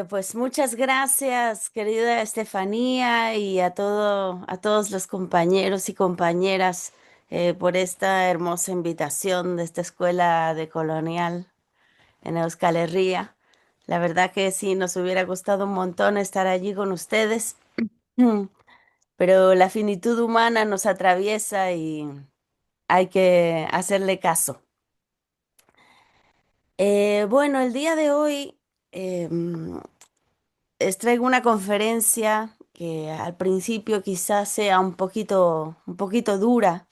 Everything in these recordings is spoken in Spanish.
Pues muchas gracias, querida Estefanía, y a todos los compañeros y compañeras por esta hermosa invitación de esta escuela de colonial en Euskal Herria. La verdad que sí, nos hubiera gustado un montón estar allí con ustedes, Mm. pero la finitud humana nos atraviesa y hay que hacerle caso. Bueno, el día de hoy les traigo una conferencia que al principio quizás sea un poquito dura,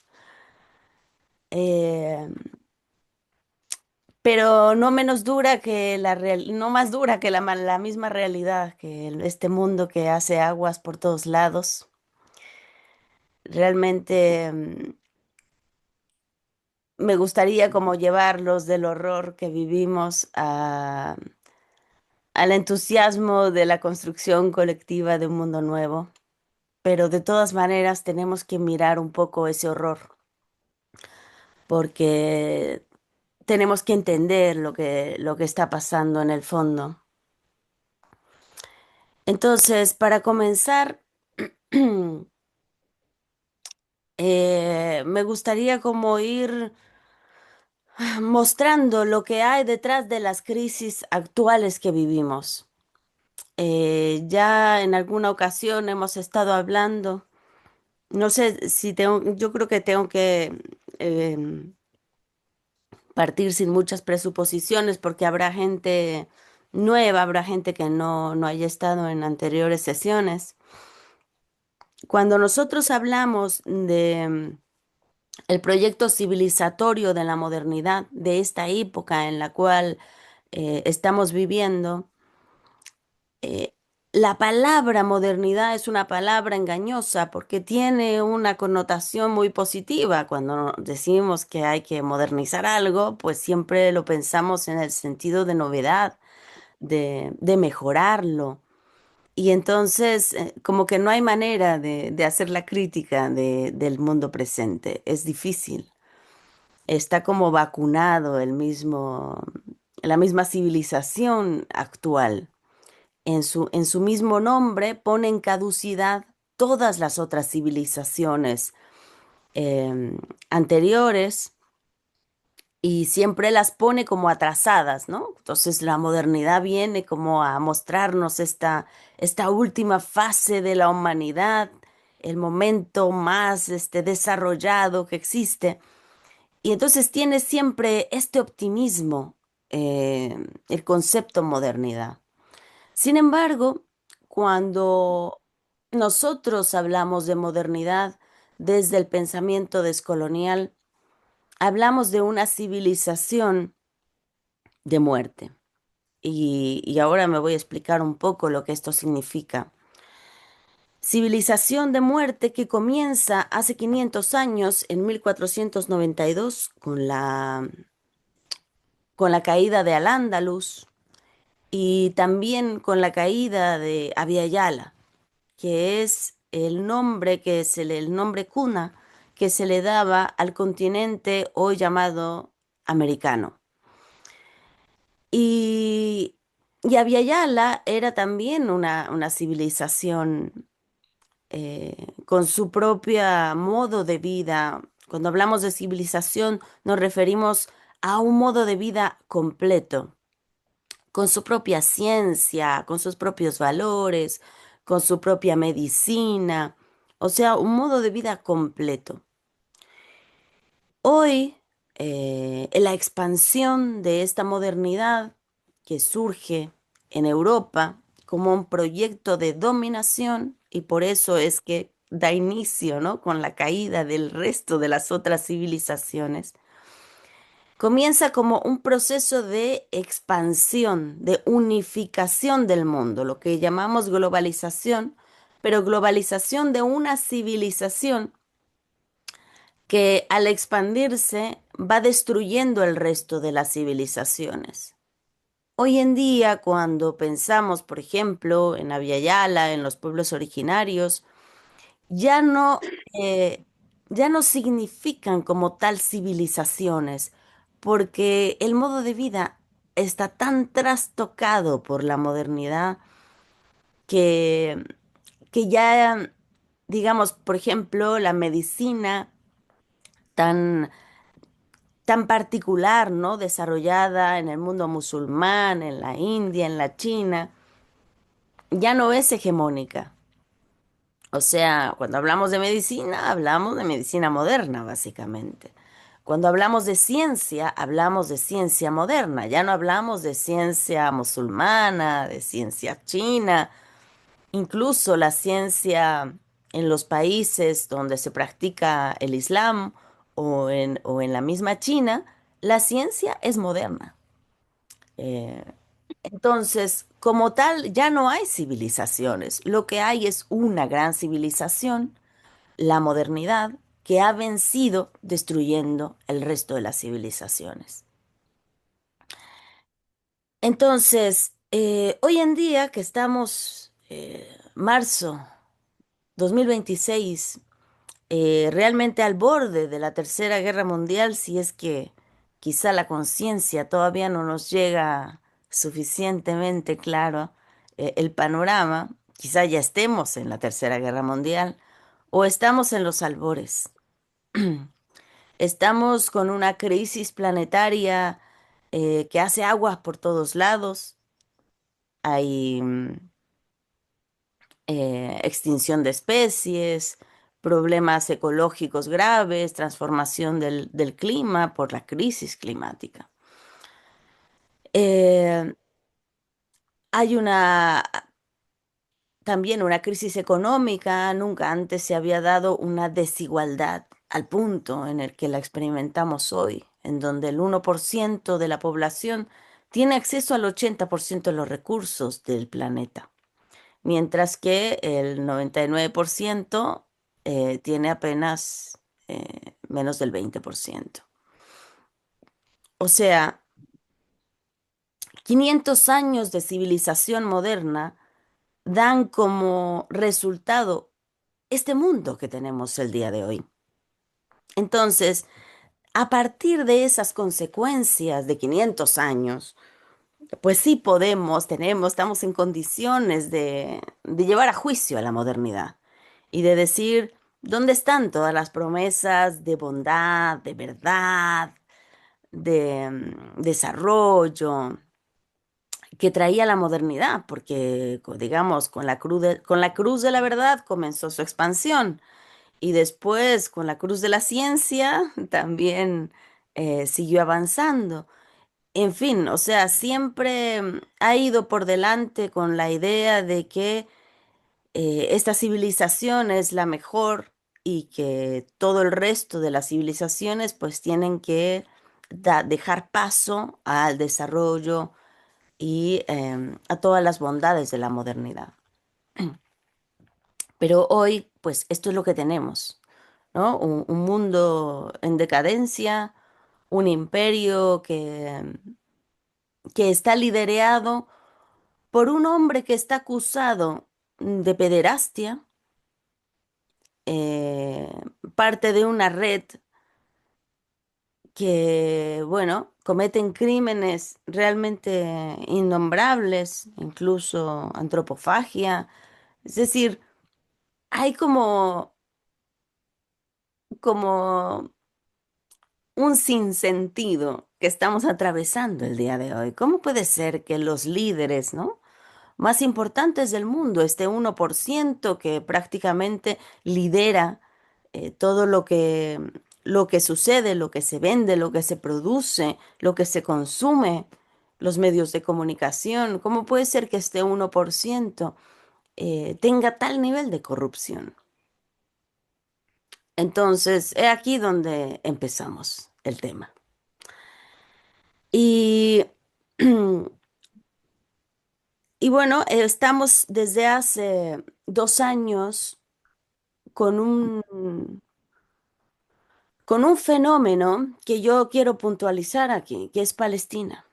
eh, pero no menos dura que no más dura que la misma realidad, que este mundo que hace aguas por todos lados. Realmente me gustaría como llevarlos del horror que vivimos al entusiasmo de la construcción colectiva de un mundo nuevo, pero de todas maneras tenemos que mirar un poco ese horror porque tenemos que entender lo que está pasando en el fondo. Entonces, para comenzar, me gustaría como ir mostrando lo que hay detrás de las crisis actuales que vivimos. Ya en alguna ocasión hemos estado hablando, no sé si tengo, yo creo que tengo que partir sin muchas presuposiciones porque habrá gente nueva, habrá gente que no haya estado en anteriores sesiones. Cuando nosotros hablamos de el proyecto civilizatorio de la modernidad, de esta época en la cual estamos viviendo, eh, la palabra modernidad es una palabra engañosa porque tiene una connotación muy positiva. Cuando decimos que hay que modernizar algo, pues siempre lo pensamos en el sentido de novedad, de mejorarlo. Y entonces, como que no hay manera de hacer la crítica del mundo presente. Es difícil. Está como vacunado la misma civilización actual. En su mismo nombre pone en caducidad todas las otras civilizaciones eh, anteriores y siempre las pone como atrasadas, ¿no? Entonces la modernidad viene como a mostrarnos esta última fase de la humanidad, el momento más desarrollado que existe. Y entonces tiene siempre este optimismo, el concepto modernidad. Sin embargo, cuando nosotros hablamos de modernidad desde el pensamiento descolonial, hablamos de una civilización de muerte. Y ahora me voy a explicar un poco lo que esto significa. Civilización de muerte que comienza hace 500 años, en 1492, con la caída de Al-Ándalus y también con la caída de Abya Yala, que es el nombre cuna que se le daba al continente hoy llamado americano. Y, y Abya Yala era también una civilización con su propio modo de vida. Cuando hablamos de civilización, nos referimos a un modo de vida completo, con su propia ciencia, con sus propios valores, con su propia medicina, o sea, un modo de vida completo. Hoy, en la expansión de esta modernidad que surge en Europa como un proyecto de dominación, y por eso es que da inicio, ¿no?, con la caída del resto de las otras civilizaciones, comienza como un proceso de expansión, de unificación del mundo, lo que llamamos globalización, pero globalización de una civilización que al expandirse va destruyendo el resto de las civilizaciones. Hoy en día, cuando pensamos, por ejemplo, en Abya Yala, en los pueblos originarios, ya eh, ya no significan como tal civilizaciones, porque el modo de vida está tan trastocado por la modernidad que, que ya, digamos, por ejemplo, la medicina tan, tan particular, ¿no? Desarrollada en el mundo musulmán, en la India, en la China, ya no es hegemónica. O sea, cuando hablamos de medicina moderna, básicamente. Cuando hablamos de ciencia, hablamos de ciencia moderna. Ya no hablamos de ciencia musulmana, de ciencia china, incluso la ciencia en los países donde se practica el Islam o en la misma China, la ciencia es moderna. Eh, entonces, como tal, ya no hay civilizaciones. Lo que hay es una gran civilización, la modernidad, que ha vencido destruyendo el resto de las civilizaciones. Entonces, hoy en día que estamos marzo 2026, realmente al borde de la Tercera Guerra Mundial, si es que quizá la conciencia todavía no nos llega suficientemente claro el panorama, quizá ya estemos en la Tercera Guerra Mundial o estamos en los albores. Estamos con una crisis planetaria que hace aguas por todos lados. Hay extinción de especies, problemas ecológicos graves, transformación del clima por la crisis climática. Eh, hay también una crisis económica, nunca antes se había dado una desigualdad al punto en el que la experimentamos hoy, en donde el 1% de la población tiene acceso al 80% de los recursos del planeta, mientras que el 99% tiene apenas menos del 20%. O sea, 500 años de civilización moderna dan como resultado este mundo que tenemos el día de hoy. Entonces, a partir de esas consecuencias de 500 años, pues sí podemos, estamos en condiciones de llevar a juicio a la modernidad y de decir, ¿dónde están todas las promesas de bondad, de verdad, de desarrollo que traía la modernidad? Porque, digamos, con la cruz de la verdad comenzó su expansión y después con la cruz de la ciencia también siguió avanzando. En fin, o sea, siempre ha ido por delante con la idea de que esta civilización es la mejor y que todo el resto de las civilizaciones pues tienen que dejar paso al desarrollo y a todas las bondades de la modernidad. Pero hoy pues esto es lo que tenemos, ¿no? Un mundo en decadencia, un imperio que está liderado por un hombre que está acusado de pederastia, eh, parte de una red que, bueno, cometen crímenes realmente innombrables, incluso antropofagia. Es decir, hay como un sinsentido que estamos atravesando el día de hoy. ¿Cómo puede ser que los líderes, ¿no? más importantes del mundo, este 1% que prácticamente lidera todo lo que sucede, lo que se vende, lo que se produce, lo que se consume, los medios de comunicación? ¿Cómo puede ser que este 1% tenga tal nivel de corrupción? Entonces, es aquí donde empezamos el tema. Y, y bueno, estamos desde hace 2 años con con un fenómeno que yo quiero puntualizar aquí, que es Palestina,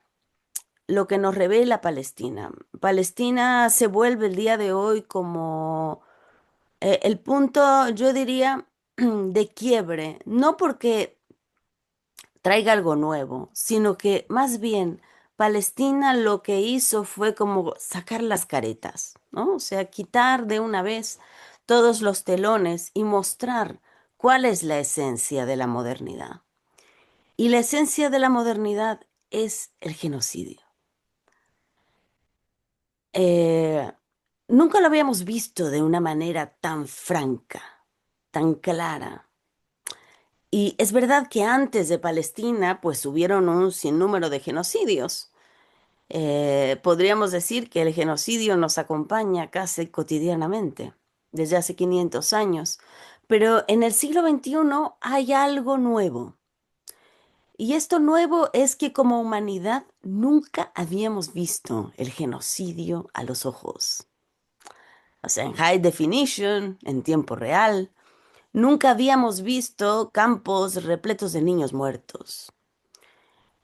lo que nos revela Palestina. Palestina se vuelve el día de hoy como el punto, yo diría, de quiebre, no porque traiga algo nuevo, sino que más bien Palestina lo que hizo fue como sacar las caretas, ¿no? O sea, quitar de una vez todos los telones y mostrar cuál es la esencia de la modernidad. Y la esencia de la modernidad es el genocidio. Eh, Nunca lo habíamos visto de una manera tan franca, tan clara. Y es verdad que antes de Palestina, pues hubieron un sinnúmero de genocidios. Podríamos decir que el genocidio nos acompaña casi cotidianamente, desde hace 500 años. Pero en el siglo XXI hay algo nuevo. Y esto nuevo es que como humanidad nunca habíamos visto el genocidio a los ojos. O sea, en high definition, en tiempo real. Nunca habíamos visto campos repletos de niños muertos,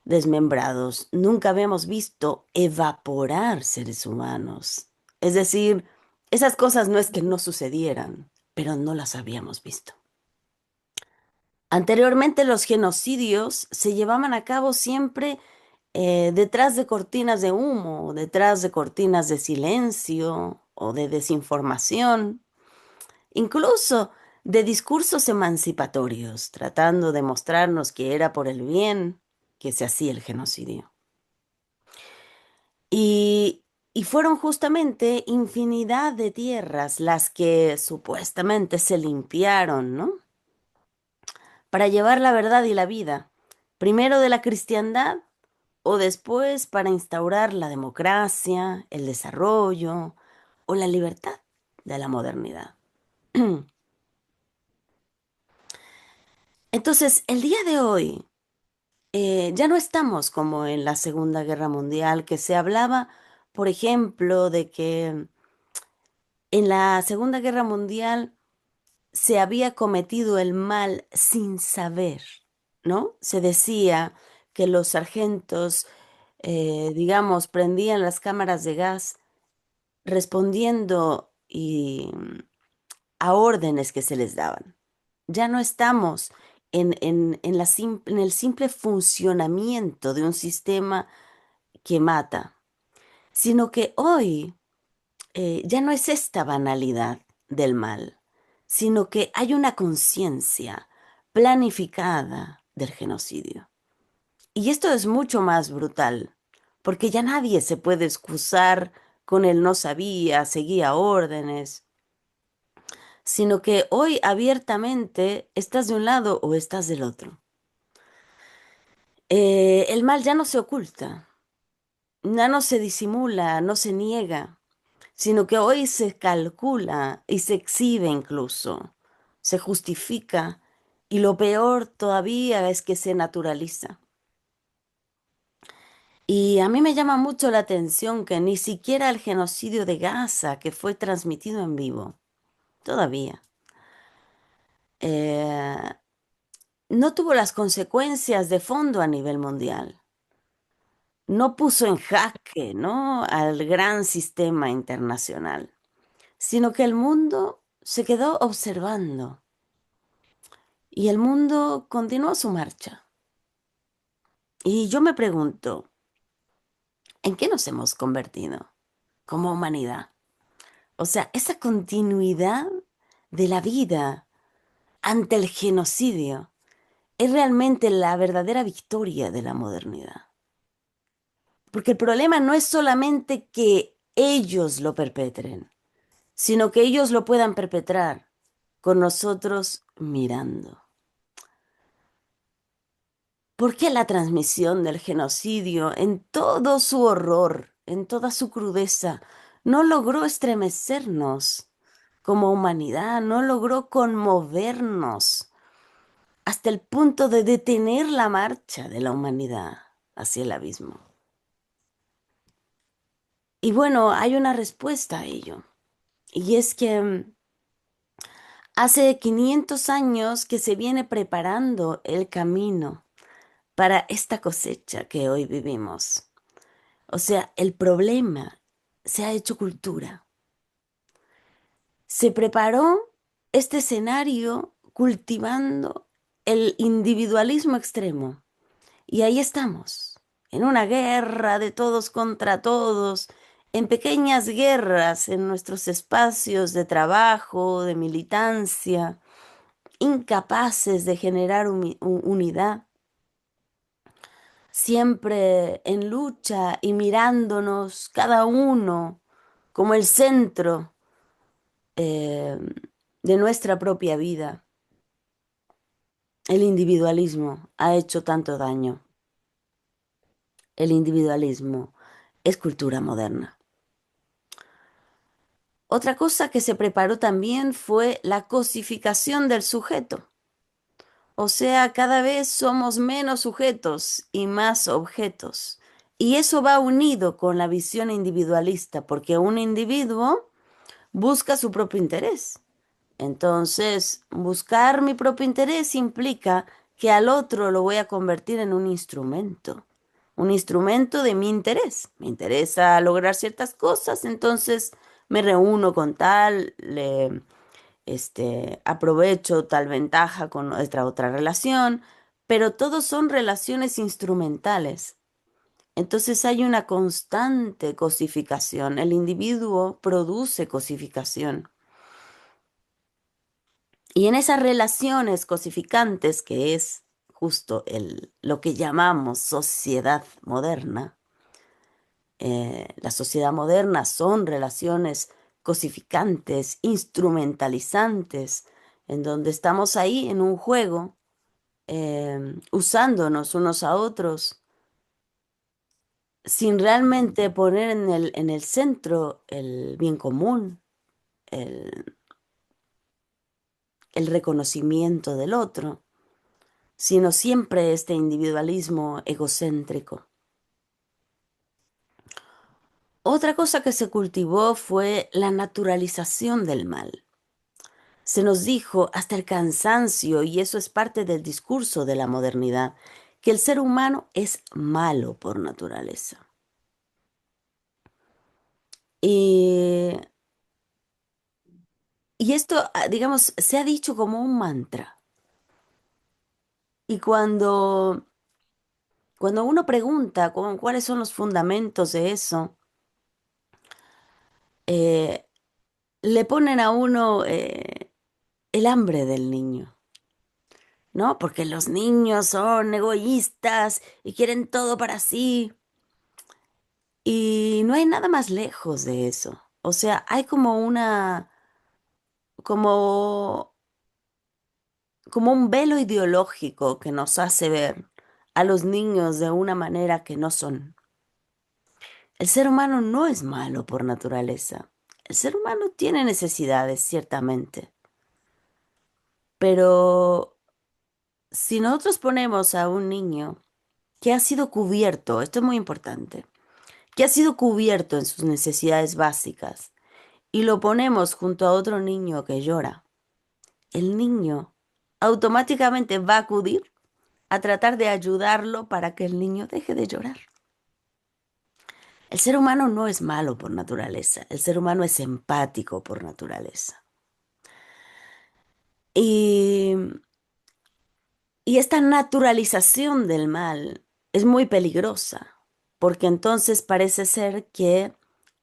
desmembrados. Nunca habíamos visto evaporar seres humanos. Es decir, esas cosas no es que no sucedieran, pero no las habíamos visto. Anteriormente los genocidios se llevaban a cabo siempre detrás de cortinas de humo, detrás de cortinas de silencio o de desinformación, incluso de discursos emancipatorios, tratando de mostrarnos que era por el bien que se hacía el genocidio. Y, y fueron justamente infinidad de tierras las que supuestamente se limpiaron, ¿no? Para llevar la verdad y la vida, primero de la cristiandad o después para instaurar la democracia, el desarrollo o la libertad de la modernidad. Entonces, el día de hoy ya no estamos como en la Segunda Guerra Mundial, que se hablaba, por ejemplo, de que en la Segunda Guerra Mundial se había cometido el mal sin saber, ¿no? Se decía que los sargentos, digamos, prendían las cámaras de gas respondiendo a órdenes que se les daban. Ya no estamos en el simple funcionamiento de un sistema que mata, sino que hoy ya no es esta banalidad del mal, sino que hay una conciencia planificada del genocidio. Y esto es mucho más brutal, porque ya nadie se puede excusar con el no sabía, seguía órdenes, sino que hoy abiertamente estás de un lado o estás del otro. El mal ya no se oculta, ya no se disimula, no se niega, sino que hoy se calcula y se exhibe incluso, se justifica y lo peor todavía es que se naturaliza. Y a mí me llama mucho la atención que ni siquiera el genocidio de Gaza, que fue transmitido en vivo, todavía, eh, no tuvo las consecuencias de fondo a nivel mundial. No puso en jaque, ¿no?, al gran sistema internacional, sino que el mundo se quedó observando y el mundo continuó su marcha. Y yo me pregunto, ¿en qué nos hemos convertido como humanidad? O sea, esa continuidad de la vida ante el genocidio es realmente la verdadera victoria de la modernidad. Porque el problema no es solamente que ellos lo perpetren, sino que ellos lo puedan perpetrar con nosotros mirando. ¿Por qué la transmisión del genocidio en todo su horror, en toda su crudeza, no logró estremecernos como humanidad, no logró conmovernos hasta el punto de detener la marcha de la humanidad hacia el abismo? Y bueno, hay una respuesta a ello, y es que hace 500 años que se viene preparando el camino para esta cosecha que hoy vivimos. O sea, el problema se ha hecho cultura. Se preparó este escenario cultivando el individualismo extremo. Y ahí estamos, en una guerra de todos contra todos, en pequeñas guerras en nuestros espacios de trabajo, de militancia, incapaces de generar unidad, siempre en lucha y mirándonos cada uno como el centro eh, de nuestra propia vida. El individualismo ha hecho tanto daño. El individualismo es cultura moderna. Otra cosa que se preparó también fue la cosificación del sujeto. O sea, cada vez somos menos sujetos y más objetos. Y eso va unido con la visión individualista, porque un individuo busca su propio interés. Entonces, buscar mi propio interés implica que al otro lo voy a convertir en un instrumento de mi interés. Me interesa lograr ciertas cosas, entonces me reúno con tal, le aprovecho tal ventaja con nuestra otra relación, pero todos son relaciones instrumentales. Entonces hay una constante cosificación. El individuo produce cosificación. Y en esas relaciones cosificantes, que es justo lo que llamamos sociedad moderna, la sociedad moderna son relaciones cosificantes, instrumentalizantes, en donde estamos ahí en un juego, usándonos unos a otros, sin realmente poner en el centro el bien común, el, el reconocimiento del otro, sino siempre este individualismo egocéntrico. Otra cosa que se cultivó fue la naturalización del mal. Se nos dijo hasta el cansancio, y eso es parte del discurso de la modernidad, que el ser humano es malo por naturaleza. Y, y esto, digamos, se ha dicho como un mantra. Y cuando uno pregunta cuáles son los fundamentos de eso, eh, le ponen a uno el hambre del niño, ¿no? Porque los niños son egoístas y quieren todo para sí. Y no hay nada más lejos de eso. O sea, hay como, como un velo ideológico que nos hace ver a los niños de una manera que no son. El ser humano no es malo por naturaleza. El ser humano tiene necesidades, ciertamente. Pero si nosotros ponemos a un niño que ha sido cubierto, esto es muy importante, que ha sido cubierto en sus necesidades básicas, y lo ponemos junto a otro niño que llora, el niño automáticamente va a acudir a tratar de ayudarlo para que el niño deje de llorar. El ser humano no es malo por naturaleza, el ser humano es empático por naturaleza. Y, y esta naturalización del mal es muy peligrosa, porque entonces parece ser que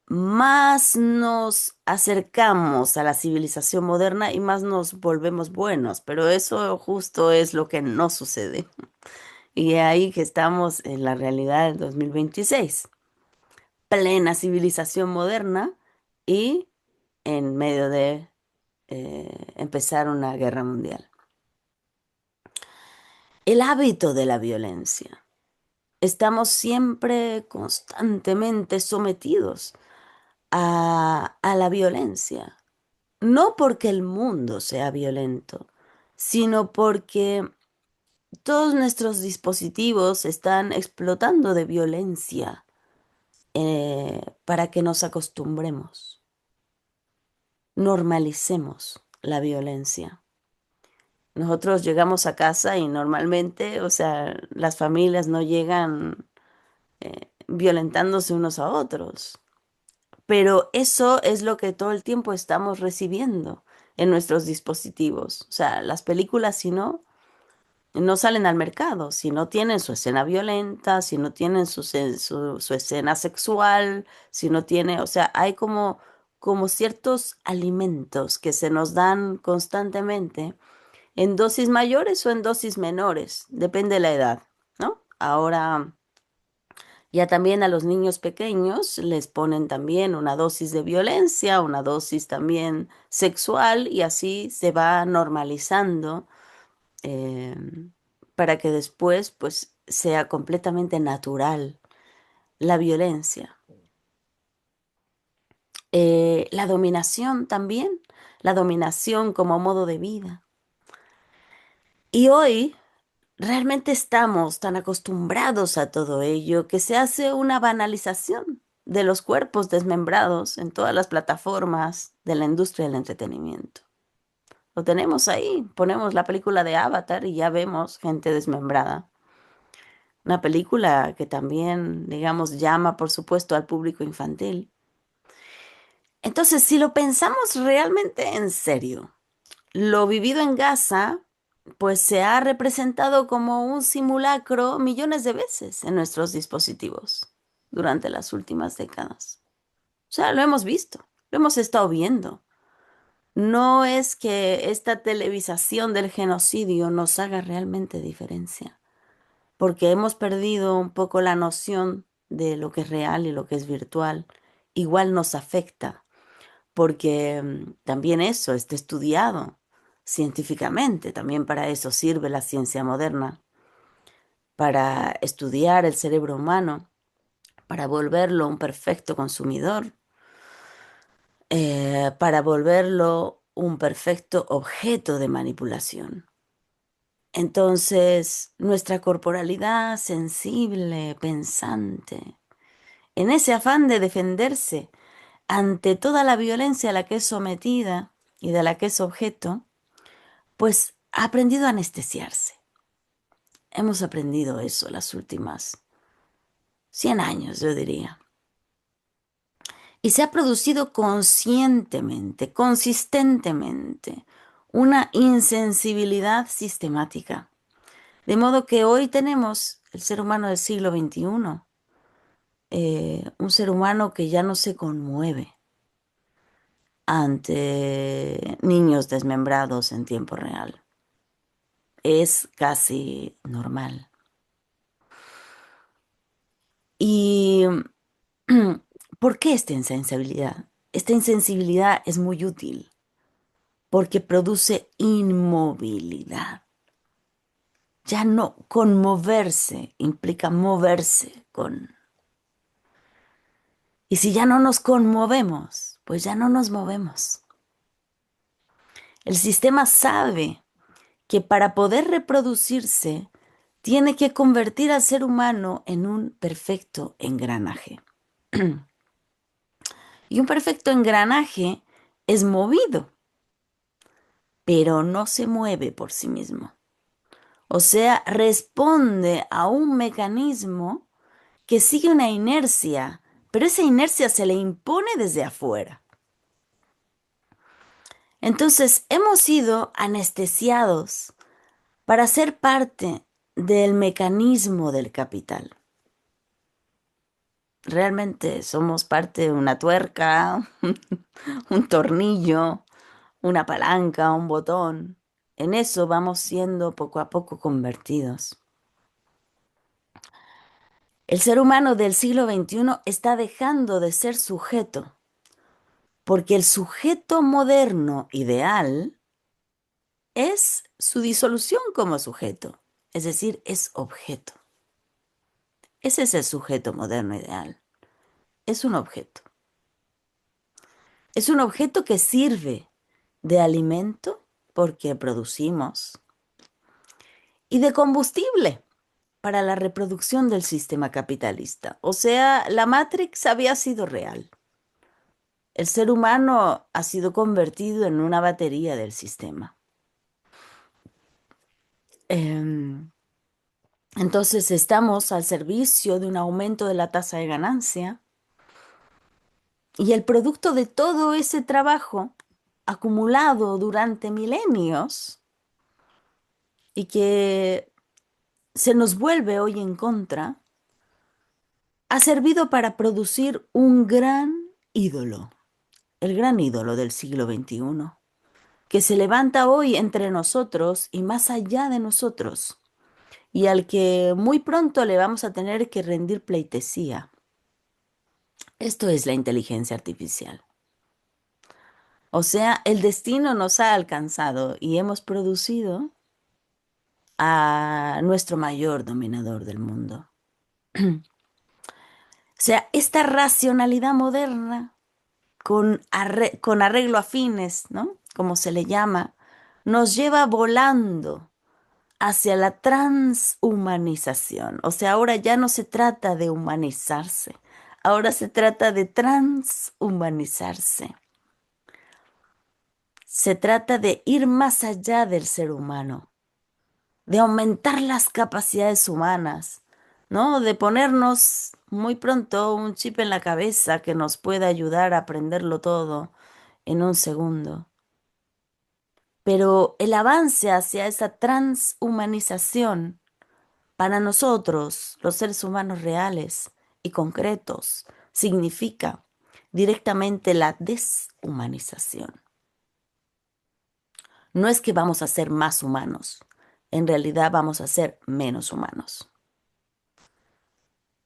más nos acercamos a la civilización moderna y más nos volvemos buenos, pero eso justo es lo que no sucede. Y ahí que estamos en la realidad del 2026, plena civilización moderna y en medio de empezar una guerra mundial. El hábito de la violencia. Estamos siempre constantemente sometidos a la violencia. No porque el mundo sea violento, sino porque todos nuestros dispositivos están explotando de violencia para que nos acostumbremos, normalicemos la violencia. Nosotros llegamos a casa y normalmente, o sea, las familias no llegan violentándose unos a otros, pero eso es lo que todo el tiempo estamos recibiendo en nuestros dispositivos. O sea, las películas, si no, no salen al mercado, si no tienen su escena violenta, si no tienen su escena sexual, si no tiene, o sea, hay como ciertos alimentos que se nos dan constantemente en dosis mayores o en dosis menores, depende de la edad, ¿no? Ahora ya también a los niños pequeños les ponen también una dosis de violencia, una dosis también sexual y así se va normalizando eh, para que después pues sea completamente natural la violencia. La dominación también, la dominación como modo de vida. Y hoy realmente estamos tan acostumbrados a todo ello que se hace una banalización de los cuerpos desmembrados en todas las plataformas de la industria del entretenimiento. Lo tenemos ahí, ponemos la película de Avatar y ya vemos gente desmembrada. Una película que también, digamos, llama, por supuesto, al público infantil. Entonces, si lo pensamos realmente en serio, lo vivido en Gaza, pues se ha representado como un simulacro millones de veces en nuestros dispositivos durante las últimas décadas. O sea, lo hemos visto, lo hemos estado viendo. No es que esta televisación del genocidio nos haga realmente diferencia, porque hemos perdido un poco la noción de lo que es real y lo que es virtual. Igual nos afecta, porque también eso está estudiado científicamente, también para eso sirve la ciencia moderna, para estudiar el cerebro humano, para volverlo un perfecto consumidor, para volverlo un perfecto objeto de manipulación. Entonces, nuestra corporalidad sensible, pensante, en ese afán de defenderse ante toda la violencia a la que es sometida y de la que es objeto, pues ha aprendido a anestesiarse. Hemos aprendido eso las últimas 100 años, yo diría. Y se ha producido conscientemente, consistentemente, una insensibilidad sistemática. De modo que hoy tenemos el ser humano del siglo XXI, un ser humano que ya no se conmueve ante niños desmembrados en tiempo real. Es casi normal. ¿Y por qué esta insensibilidad? Esta insensibilidad es muy útil porque produce inmovilidad. Ya no conmoverse implica moverse con. Y si ya no nos conmovemos, pues ya no nos movemos. El sistema sabe que para poder reproducirse tiene que convertir al ser humano en un perfecto engranaje. Y un perfecto engranaje es movido, pero no se mueve por sí mismo. O sea, responde a un mecanismo que sigue una inercia, pero esa inercia se le impone desde afuera. Entonces, hemos sido anestesiados para ser parte del mecanismo del capital. Realmente somos parte de una tuerca, un tornillo, una palanca, un botón. En eso vamos siendo poco a poco convertidos. El ser humano del siglo XXI está dejando de ser sujeto, porque el sujeto moderno ideal es su disolución como sujeto, es decir, es objeto. Ese es el sujeto moderno ideal, es un objeto. Es un objeto que sirve de alimento porque producimos y de combustible para la reproducción del sistema capitalista. O sea, la Matrix había sido real. El ser humano ha sido convertido en una batería del sistema. Em, entonces estamos al servicio de un aumento de la tasa de ganancia y el producto de todo ese trabajo acumulado durante milenios y que se nos vuelve hoy en contra, ha servido para producir un gran ídolo, el gran ídolo del siglo XXI, que se levanta hoy entre nosotros y más allá de nosotros, y al que muy pronto le vamos a tener que rendir pleitesía. Esto es la inteligencia artificial. O sea, el destino nos ha alcanzado y hemos producido a nuestro mayor dominador del mundo. O sea, esta racionalidad moderna con arreglo a fines, ¿no? Como se le llama, nos lleva volando hacia la transhumanización. O sea, ahora ya no se trata de humanizarse, ahora se trata de transhumanizarse. Se trata de ir más allá del ser humano, de aumentar las capacidades humanas, ¿no? De ponernos muy pronto un chip en la cabeza que nos pueda ayudar a aprenderlo todo en un segundo. Pero el avance hacia esa transhumanización para nosotros, los seres humanos reales y concretos, significa directamente la deshumanización. No es que vamos a ser más humanos, en realidad vamos a ser menos humanos.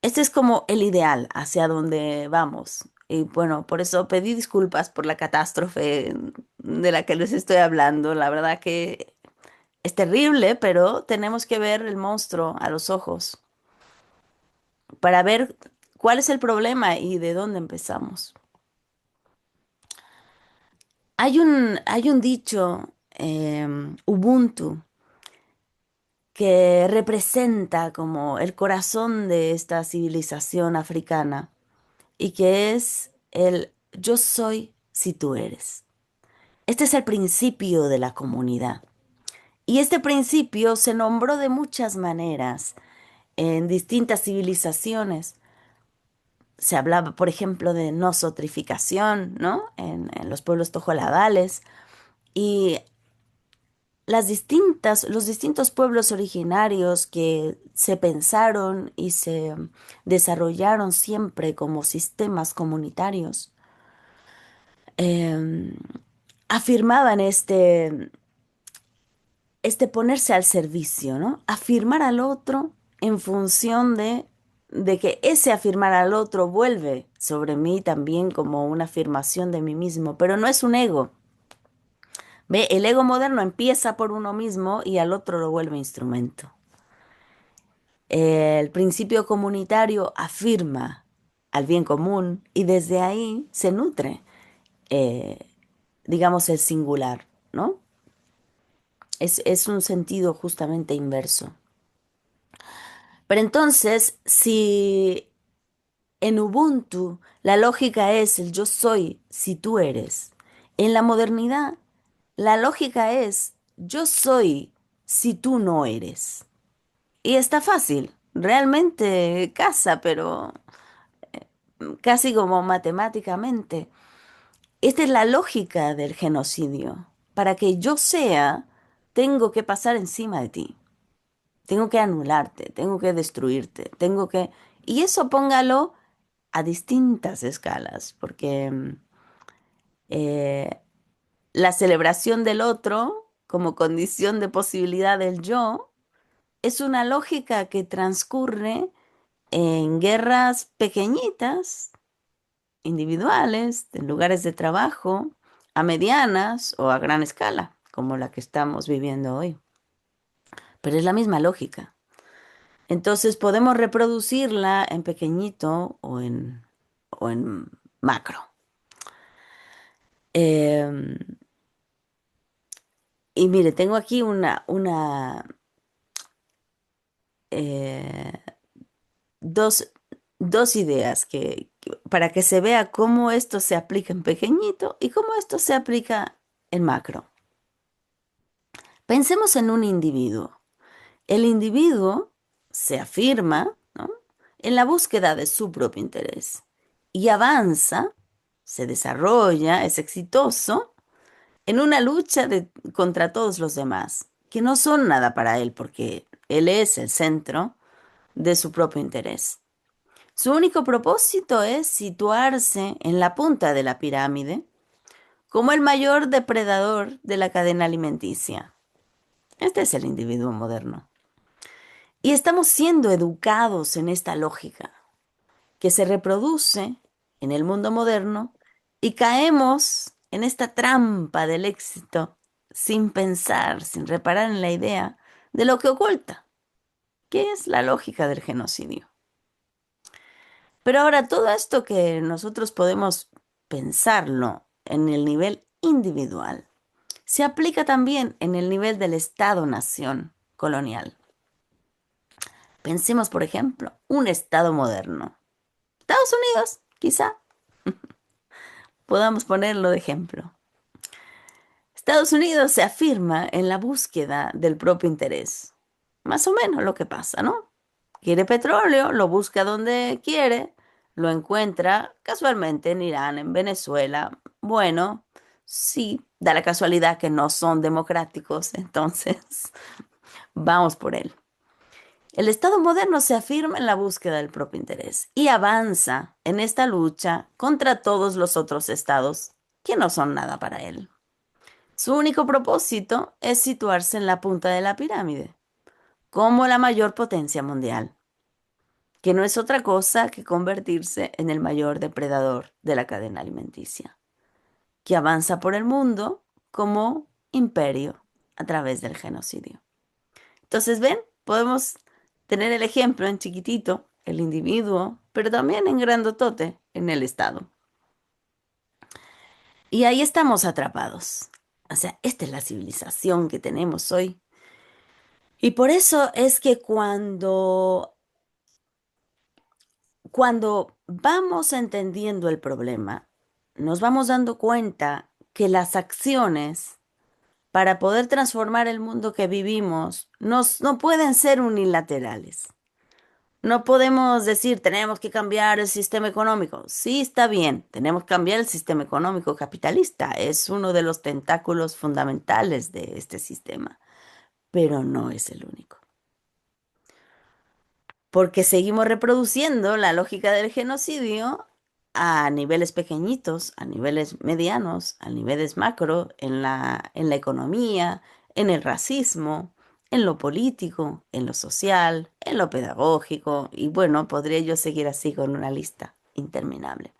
Este es como el ideal hacia donde vamos. Y bueno, por eso pedí disculpas por la catástrofe de la que les estoy hablando. La verdad que es terrible, pero tenemos que ver el monstruo a los ojos para ver cuál es el problema y de dónde empezamos. Hay un dicho, Ubuntu, que representa como el corazón de esta civilización africana y que es el yo soy si tú eres. Este es el principio de la comunidad. Y este principio se nombró de muchas maneras en distintas civilizaciones. Se hablaba, por ejemplo, de nosotrificación, ¿no? En los pueblos tojolabales. Y los distintos pueblos originarios que se pensaron y se desarrollaron siempre como sistemas comunitarios, em, afirmaban este ponerse al servicio, ¿no? Afirmar al otro en función de que ese afirmar al otro vuelve sobre mí también como una afirmación de mí mismo, pero no es un ego. ¿Ve? El ego moderno empieza por uno mismo y al otro lo vuelve instrumento. El principio comunitario afirma al bien común y desde ahí se nutre, eh, digamos, el singular, ¿no? Es un sentido justamente inverso. Pero entonces, si en Ubuntu la lógica es el yo soy si tú eres, en la modernidad la lógica es yo soy si tú no eres. Y está fácil, realmente casa, pero casi como matemáticamente. Esta es la lógica del genocidio. Para que yo sea, tengo que pasar encima de ti. Tengo que anularte, tengo que destruirte, tengo que... Y eso póngalo a distintas escalas, porque eh, la celebración del otro como condición de posibilidad del yo es una lógica que transcurre en guerras pequeñitas, individuales, en lugares de trabajo, a medianas o a gran escala, como la que estamos viviendo hoy. Pero es la misma lógica. Entonces podemos reproducirla en pequeñito o en macro. Em, y mire, tengo aquí eh, dos, dos ideas para que se vea cómo esto se aplica en pequeñito y cómo esto se aplica en macro. Pensemos en un individuo. El individuo se afirma, ¿no? En la búsqueda de su propio interés y avanza, se desarrolla, es exitoso en una lucha contra todos los demás, que no son nada para él porque él es el centro de su propio interés. Su único propósito es situarse en la punta de la pirámide como el mayor depredador de la cadena alimenticia. Este es el individuo moderno. Y estamos siendo educados en esta lógica que se reproduce en el mundo moderno y caemos en esta trampa del éxito sin pensar, sin reparar en la idea de lo que oculta, que es la lógica del genocidio. Pero ahora todo esto que nosotros podemos pensarlo en el nivel individual, se aplica también en el nivel del Estado-nación colonial. Pensemos, por ejemplo, un Estado moderno. Estados Unidos, quizá podamos ponerlo de ejemplo. Estados Unidos se afirma en la búsqueda del propio interés. Más o menos lo que pasa, ¿no? Quiere petróleo, lo busca donde quiere, lo encuentra casualmente en Irán, en Venezuela. Bueno, sí, da la casualidad que no son democráticos, entonces vamos por él. El Estado moderno se afirma en la búsqueda del propio interés y avanza en esta lucha contra todos los otros estados que no son nada para él. Su único propósito es situarse en la punta de la pirámide, como la mayor potencia mundial, que no es otra cosa que convertirse en el mayor depredador de la cadena alimenticia, que avanza por el mundo como imperio a través del genocidio. Entonces, ven, podemos tener el ejemplo en chiquitito, el individuo, pero también en grandotote, en el Estado. Y ahí estamos atrapados. O sea, esta es la civilización que tenemos hoy. Y por eso es que cuando vamos entendiendo el problema, nos vamos dando cuenta que las acciones para poder transformar el mundo que vivimos no pueden ser unilaterales. No podemos decir, tenemos que cambiar el sistema económico. Sí, está bien, tenemos que cambiar el sistema económico capitalista. Es uno de los tentáculos fundamentales de este sistema, pero no es el único. Porque seguimos reproduciendo la lógica del genocidio a niveles pequeñitos, a niveles medianos, a niveles macro, en la economía, en el racismo, en lo político, en lo social, en lo pedagógico, y bueno, podría yo seguir así con una lista interminable.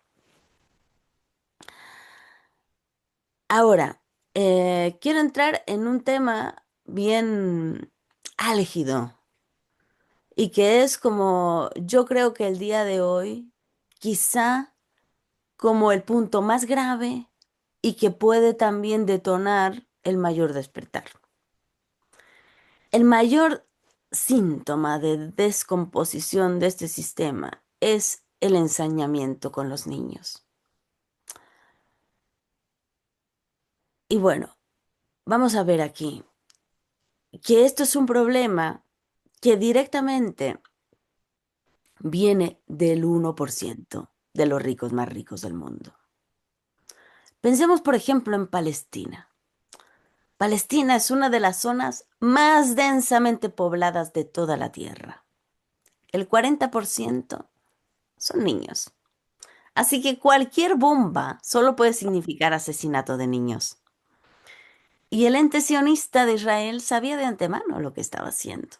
Ahora, quiero entrar en un tema bien álgido y que es como yo creo que el día de hoy, quizá como el punto más grave y que puede también detonar el mayor despertar. El mayor síntoma de descomposición de este sistema es el ensañamiento con los niños. Y bueno, vamos a ver aquí que esto es un problema que directamente viene del 1% de los ricos más ricos del mundo. Pensemos, por ejemplo, en Palestina. Palestina es una de las zonas más densamente pobladas de toda la tierra. El 40% son niños. Así que cualquier bomba solo puede significar asesinato de niños. Y el ente sionista de Israel sabía de antemano lo que estaba haciendo.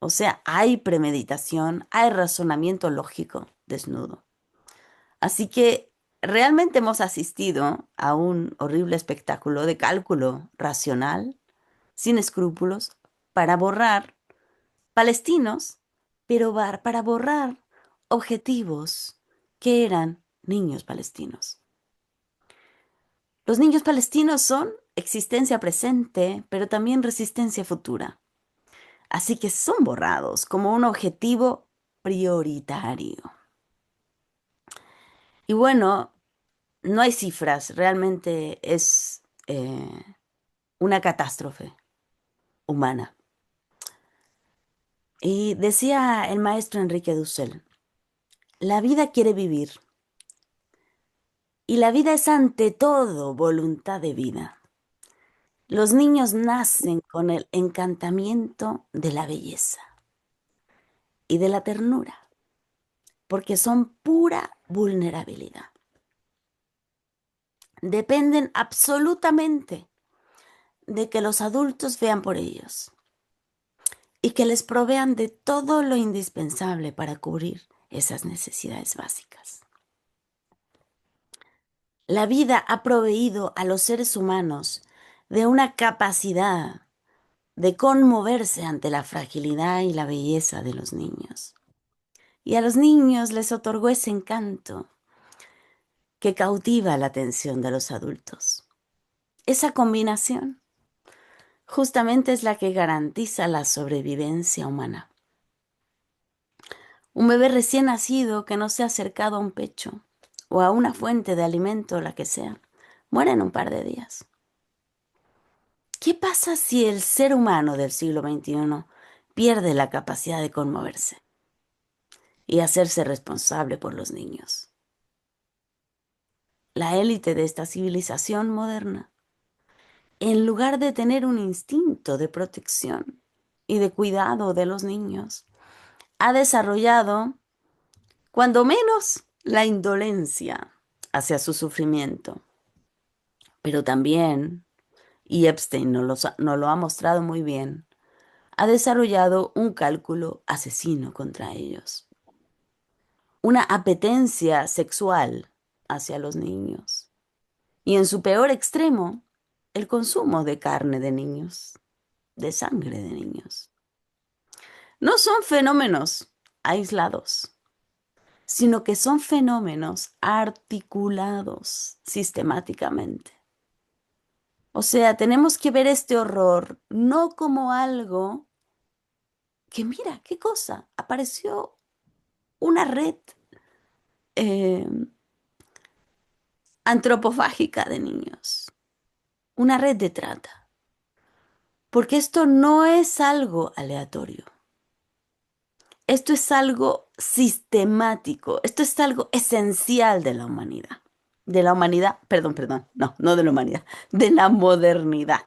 O sea, hay premeditación, hay razonamiento lógico desnudo. Así que realmente hemos asistido a un horrible espectáculo de cálculo racional, sin escrúpulos, para borrar palestinos, pero para borrar objetivos que eran niños palestinos. Los niños palestinos son existencia presente, pero también resistencia futura. Así que son borrados como un objetivo prioritario. Y bueno, no hay cifras, realmente es una catástrofe humana. Y decía el maestro Enrique Dussel, la vida quiere vivir y la vida es ante todo voluntad de vida. Los niños nacen con el encantamiento de la belleza y de la ternura, porque son pura vulnerabilidad. Dependen absolutamente de que los adultos vean por ellos y que les provean de todo lo indispensable para cubrir esas necesidades básicas. La vida ha proveído a los seres humanos de una capacidad de conmoverse ante la fragilidad y la belleza de los niños. Y a los niños les otorgó ese encanto que cautiva la atención de los adultos. Esa combinación justamente es la que garantiza la sobrevivencia humana. Un bebé recién nacido que no se ha acercado a un pecho o a una fuente de alimento, la que sea, muere en un par de días. ¿Qué pasa si el ser humano del siglo XXI pierde la capacidad de conmoverse y hacerse responsable por los niños? La élite de esta civilización moderna, en lugar de tener un instinto de protección y de cuidado de los niños, ha desarrollado, cuando menos, la indolencia hacia su sufrimiento. Pero también, y Epstein nos lo ha mostrado muy bien, ha desarrollado un cálculo asesino contra ellos, una apetencia sexual hacia los niños y en su peor extremo, el consumo de carne de niños, de sangre de niños. No son fenómenos aislados, sino que son fenómenos articulados sistemáticamente. O sea, tenemos que ver este horror no como algo que, mira, qué cosa, apareció una red eh, antropofágica de niños, una red de trata, porque esto no es algo aleatorio. Esto es algo sistemático, esto es algo esencial de la humanidad. De la humanidad, perdón, no de la humanidad, de la modernidad.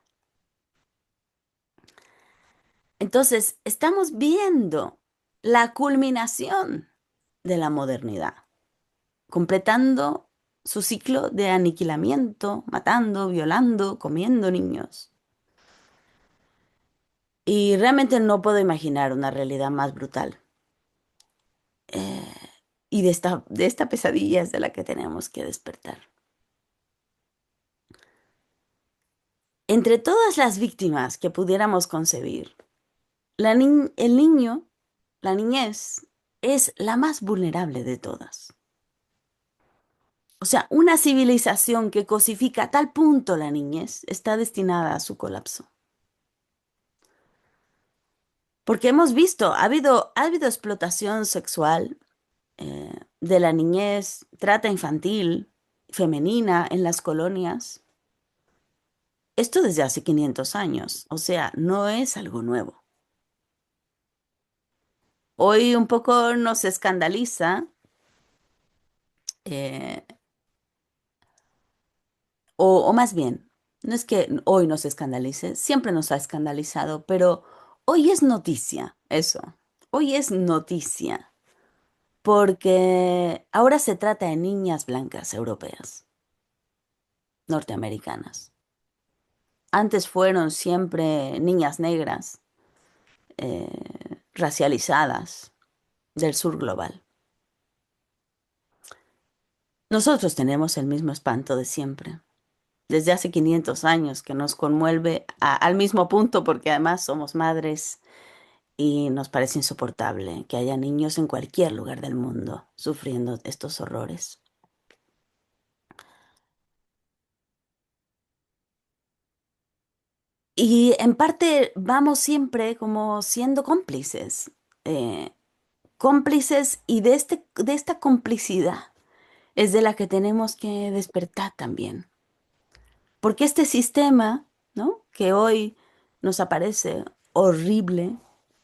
Entonces, estamos viendo la culminación de la modernidad, completando su ciclo de aniquilamiento, matando, violando, comiendo niños. Y realmente no puedo imaginar una realidad más brutal. Eh, y de esta pesadilla es de la que tenemos que despertar. Entre todas las víctimas que pudiéramos concebir, el niño, la niñez, es la más vulnerable de todas. O sea, una civilización que cosifica a tal punto la niñez está destinada a su colapso. Porque hemos visto, ha habido explotación sexual de la niñez, trata infantil, femenina en las colonias. Esto desde hace 500 años, o sea, no es algo nuevo. Hoy un poco nos escandaliza, eh, o más bien, no es que hoy nos escandalice, siempre nos ha escandalizado, pero hoy es noticia, eso. Hoy es noticia, porque ahora se trata de niñas blancas europeas, norteamericanas. Antes fueron siempre niñas negras, racializadas del sur global. Nosotros tenemos el mismo espanto de siempre, desde hace 500 años, que nos conmueve al mismo punto porque además somos madres y nos parece insoportable que haya niños en cualquier lugar del mundo sufriendo estos horrores. Y en parte vamos siempre como siendo cómplices, eh, cómplices y de esta complicidad es de la que tenemos que despertar también. Porque este sistema, ¿no? Que hoy nos aparece horrible,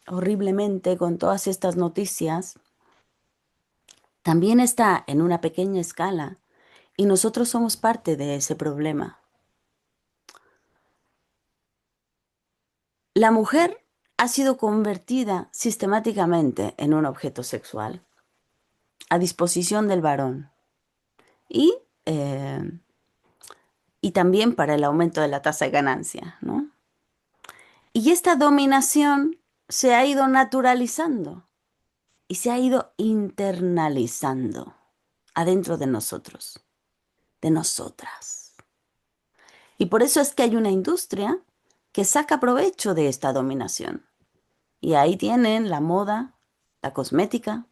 horriblemente con todas estas noticias, también está en una pequeña escala y nosotros somos parte de ese problema. La mujer ha sido convertida sistemáticamente en un objeto sexual a disposición del varón y, eh, y también para el aumento de la tasa de ganancia, ¿no? Y esta dominación se ha ido naturalizando y se ha ido internalizando adentro de nosotros, de nosotras. Y por eso es que hay una industria que saca provecho de esta dominación. Y ahí tienen la moda, la cosmética,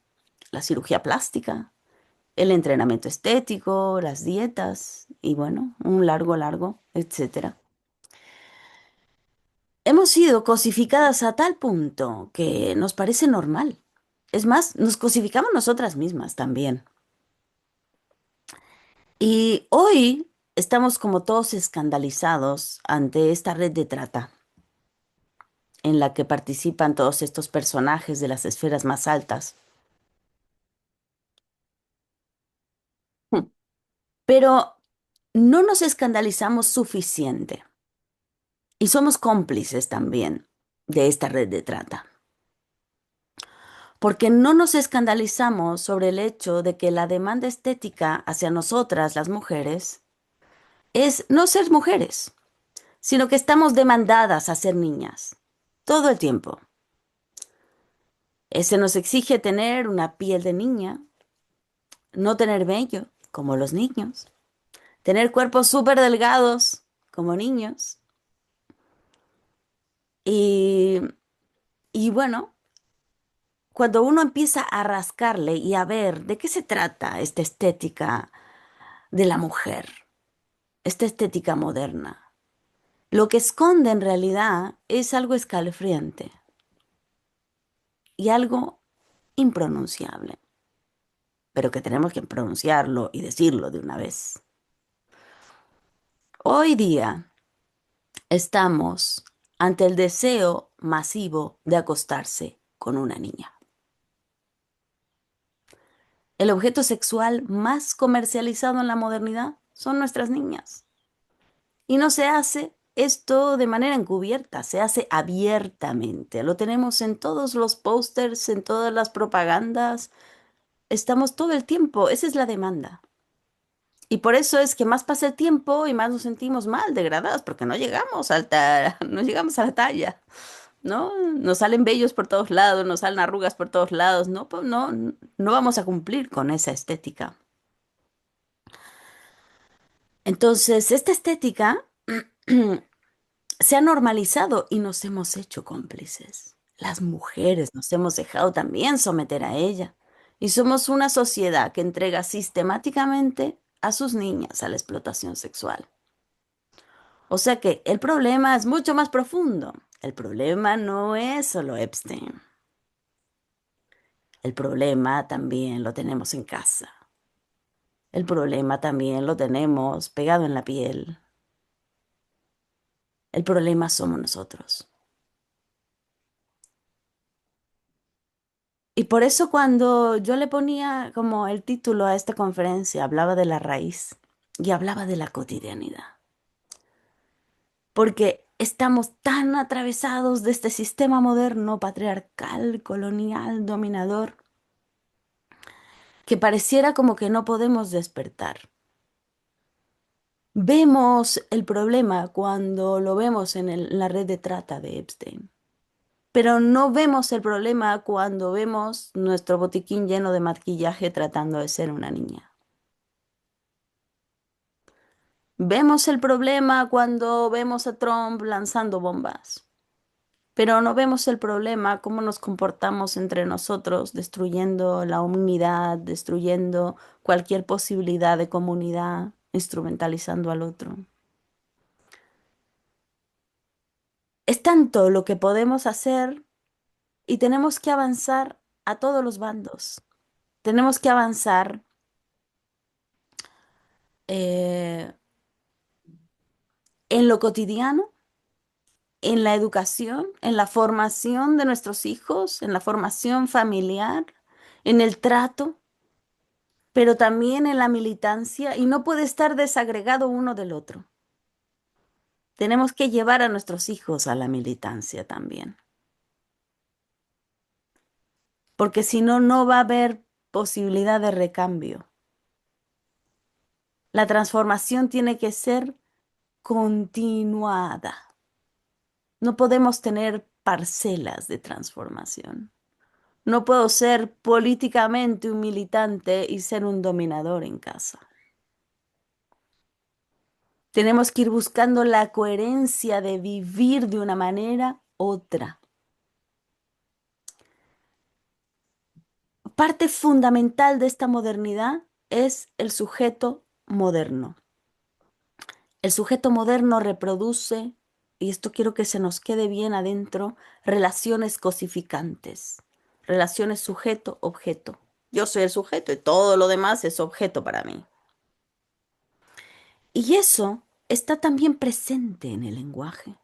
la cirugía plástica, el entrenamiento estético, las dietas y bueno, un largo, largo, etcétera. Hemos sido cosificadas a tal punto que nos parece normal. Es más, nos cosificamos nosotras mismas también. Y hoy estamos como todos escandalizados ante esta red de trata en la que participan todos estos personajes de las esferas más altas. Hmm. Pero no nos escandalizamos suficiente y somos cómplices también de esta red de trata, porque no nos escandalizamos sobre el hecho de que la demanda estética hacia nosotras, las mujeres, es no ser mujeres, sino que estamos demandadas a ser niñas todo el tiempo. Se nos exige tener una piel de niña, no tener vello, como los niños, tener cuerpos súper delgados, como niños, y, y bueno, cuando uno empieza a rascarle y a ver de qué se trata esta estética de la mujer, esta estética moderna, lo que esconde en realidad es algo escalofriante y algo impronunciable, pero que tenemos que pronunciarlo y decirlo de una vez. Hoy día estamos ante el deseo masivo de acostarse con una niña. El objeto sexual más comercializado en la modernidad son nuestras niñas. Y no se hace esto de manera encubierta, se hace abiertamente. Lo tenemos en todos los pósters, en todas las propagandas. Estamos todo el tiempo, esa es la demanda. Y por eso es que más pasa el tiempo y más nos sentimos mal, degradados, porque no llegamos no llegamos a la talla, ¿no? Nos salen vellos por todos lados, nos salen arrugas por todos lados, no, no vamos a cumplir con esa estética. Entonces, esta estética se ha normalizado y nos hemos hecho cómplices. Las mujeres nos hemos dejado también someter a ella. Y somos una sociedad que entrega sistemáticamente a sus niñas a la explotación sexual. O sea que el problema es mucho más profundo. El problema no es solo Epstein. El problema también lo tenemos en casa. El problema también lo tenemos pegado en la piel. El problema somos nosotros. Y por eso cuando yo le ponía como el título a esta conferencia, hablaba de la raíz y hablaba de la cotidianidad. Porque estamos tan atravesados de este sistema moderno, patriarcal, colonial, dominador, que pareciera como que no podemos despertar. Vemos el problema cuando lo vemos en la red de trata de Epstein, pero no vemos el problema cuando vemos nuestro botiquín lleno de maquillaje tratando de ser una niña. Vemos el problema cuando vemos a Trump lanzando bombas, pero no vemos el problema cómo nos comportamos entre nosotros, destruyendo la unidad, destruyendo cualquier posibilidad de comunidad, instrumentalizando al otro. Es tanto lo que podemos hacer y tenemos que avanzar a todos los bandos. Tenemos que avanzar eh, en lo cotidiano, en la educación, en la formación de nuestros hijos, en la formación familiar, en el trato, pero también en la militancia y no puede estar desagregado uno del otro. Tenemos que llevar a nuestros hijos a la militancia también, porque si no, no va a haber posibilidad de recambio. La transformación tiene que ser continuada. No podemos tener parcelas de transformación. No puedo ser políticamente un militante y ser un dominador en casa. Tenemos que ir buscando la coherencia de vivir de una manera otra. Parte fundamental de esta modernidad es el sujeto moderno. El sujeto moderno reproduce, y esto quiero que se nos quede bien adentro, relaciones cosificantes, relaciones sujeto-objeto. Yo soy el sujeto y todo lo demás es objeto para mí. Y eso está también presente en el lenguaje.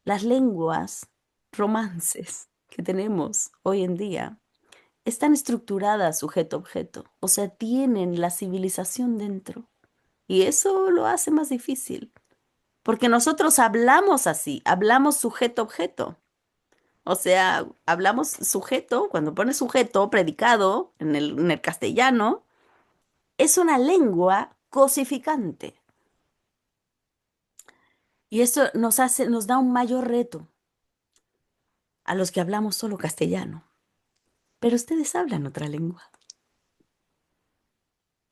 Las lenguas, romances que tenemos hoy en día, están estructuradas sujeto-objeto, o sea, tienen la civilización dentro. Y eso lo hace más difícil, porque nosotros hablamos así, hablamos sujeto-objeto. O sea, hablamos sujeto, cuando pones sujeto, predicado en el castellano, es una lengua cosificante. Y eso nos da un mayor reto a los que hablamos solo castellano. Pero ustedes hablan otra lengua.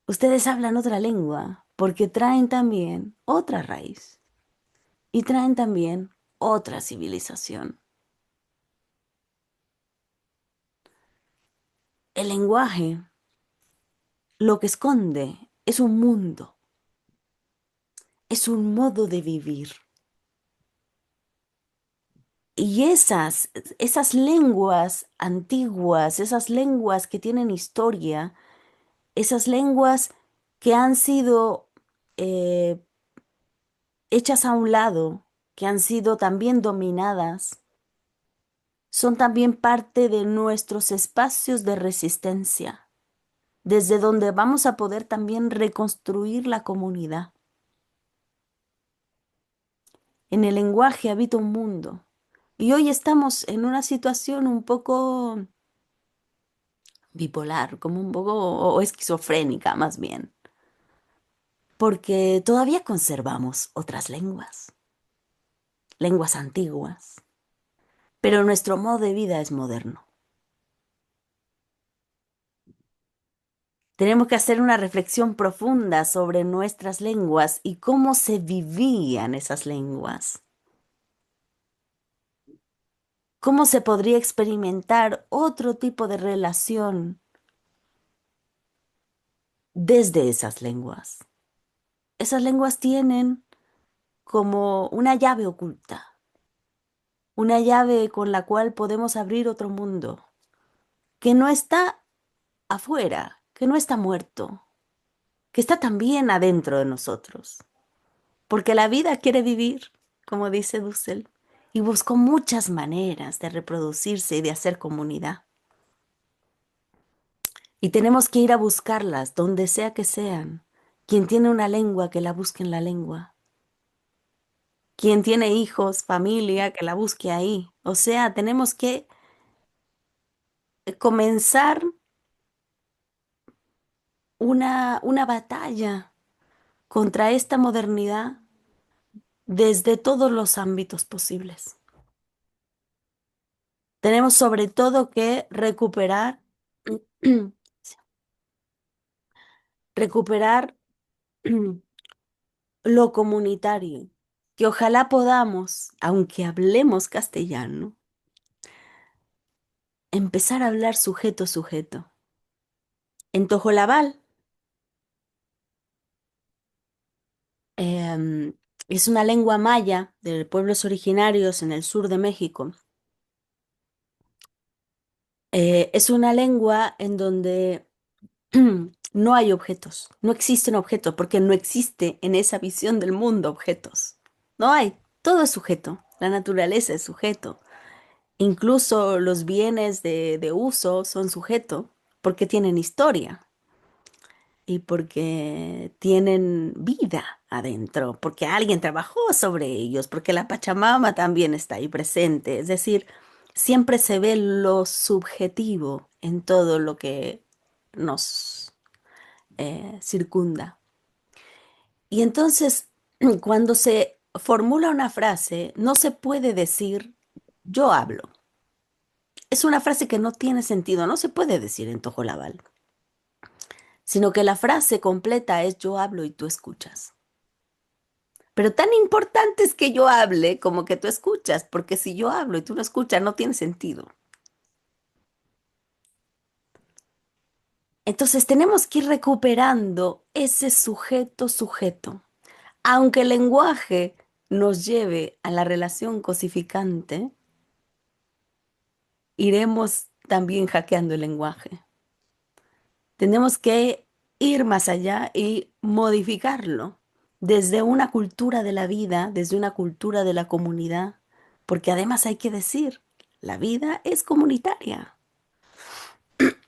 Ustedes hablan otra lengua porque traen también otra raíz y traen también otra civilización. El lenguaje lo que esconde es un mundo, es un modo de vivir. Y esas lenguas antiguas, esas lenguas que tienen historia, esas lenguas que han sido eh, hechas a un lado, que han sido también dominadas, son también parte de nuestros espacios de resistencia, desde donde vamos a poder también reconstruir la comunidad. En el lenguaje habita un mundo. Y hoy estamos en una situación un poco bipolar, como un poco o esquizofrénica más bien, porque todavía conservamos otras lenguas, lenguas antiguas, pero nuestro modo de vida es moderno. Tenemos que hacer una reflexión profunda sobre nuestras lenguas y cómo se vivían esas lenguas. ¿Cómo se podría experimentar otro tipo de relación desde esas lenguas? Esas lenguas tienen como una llave oculta, una llave con la cual podemos abrir otro mundo, que no está afuera, que no está muerto, que está también adentro de nosotros. Porque la vida quiere vivir, como dice Dussel, y buscó muchas maneras de reproducirse y de hacer comunidad. Y tenemos que ir a buscarlas donde sea que sean. Quien tiene una lengua, que la busque en la lengua. Quien tiene hijos, familia, que la busque ahí. O sea, tenemos que comenzar una batalla contra esta modernidad desde todos los ámbitos posibles. Tenemos sobre todo que recuperar lo comunitario, que ojalá podamos, aunque hablemos castellano, empezar a hablar sujeto-sujeto. En Tojolabal em, es una lengua maya de pueblos originarios en el sur de México. Es una lengua en donde no hay objetos, no existen objetos, porque no existe en esa visión del mundo objetos. No hay, todo es sujeto, la naturaleza es sujeto. Incluso los bienes de uso son sujeto porque tienen historia y porque tienen vida. adentro, porque alguien trabajó sobre ellos, porque la Pachamama también está ahí presente. Es decir, siempre se ve lo subjetivo en todo lo que nos circunda. Y entonces, cuando se formula una frase, no se puede decir yo hablo. Es una frase que no tiene sentido, no se puede decir en Tojolabal, sino que la frase completa es yo hablo y tú escuchas. Pero tan importante es que yo hable como que tú escuchas, porque si yo hablo y tú no escuchas, no tiene sentido. Entonces tenemos que ir recuperando ese sujeto-sujeto. Aunque el lenguaje nos lleve a la relación cosificante, iremos también hackeando el lenguaje. Tenemos que ir más allá y modificarlo desde una cultura de la vida, desde una cultura de la comunidad, porque además hay que decir, la vida es comunitaria.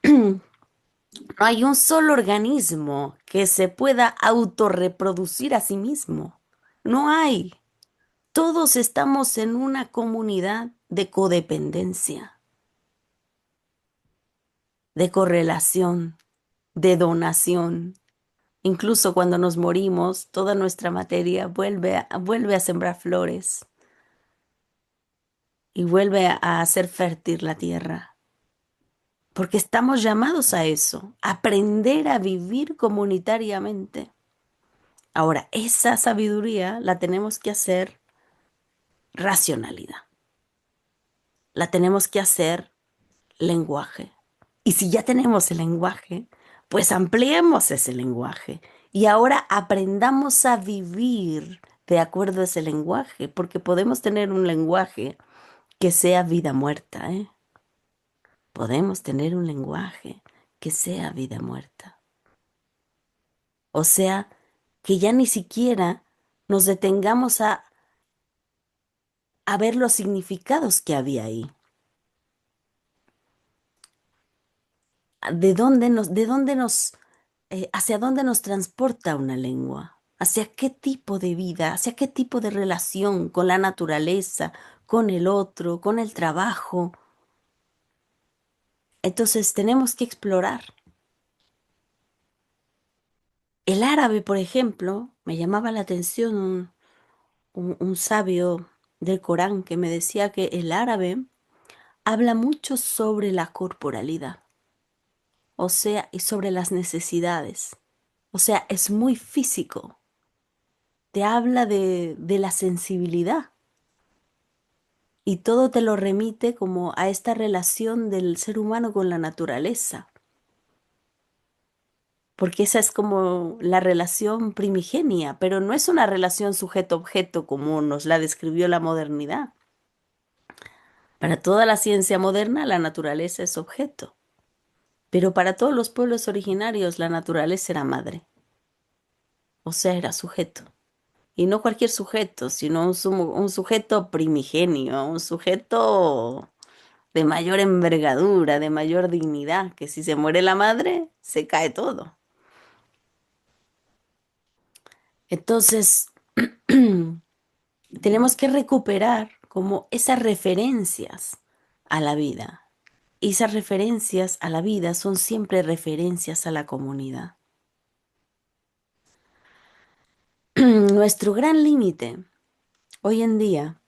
No hay un solo organismo que se pueda autorreproducir a sí mismo. No hay. Todos estamos en una comunidad de codependencia, de correlación, de donación. Incluso cuando nos morimos, toda nuestra materia vuelve a sembrar flores y vuelve a hacer fértil la tierra. Porque estamos llamados a eso, aprender a vivir comunitariamente. Ahora, esa sabiduría la tenemos que hacer racionalidad, la tenemos que hacer lenguaje. Y si ya tenemos el lenguaje, pues ampliemos ese lenguaje y ahora aprendamos a vivir de acuerdo a ese lenguaje, porque podemos tener un lenguaje que sea vida muerta, ¿eh? Podemos tener un lenguaje que sea vida muerta. O sea, que ya ni siquiera nos detengamos a ver los significados que había ahí. Hacia dónde nos transporta una lengua, hacia qué tipo de vida, hacia qué tipo de relación con la naturaleza, con el otro, con el trabajo. Entonces tenemos que explorar. El árabe, por ejemplo, me llamaba la atención un sabio del Corán que me decía que el árabe habla mucho sobre la corporalidad, o sea, y sobre las necesidades. O sea, es muy físico. Te habla de la sensibilidad y todo te lo remite como a esta relación del ser humano con la naturaleza, porque esa es como la relación primigenia, pero no es una relación sujeto-objeto como nos la describió la modernidad. Para toda la ciencia moderna, la naturaleza es objeto, pero para todos los pueblos originarios, la naturaleza era madre, o sea, era sujeto. Y no cualquier sujeto, sino un sujeto primigenio, un sujeto de mayor envergadura, de mayor dignidad, que si se muere la madre, se cae todo. Entonces, tenemos que recuperar como esas referencias a la vida. Y esas referencias a la vida son siempre referencias a la comunidad. Nuestro gran límite hoy en día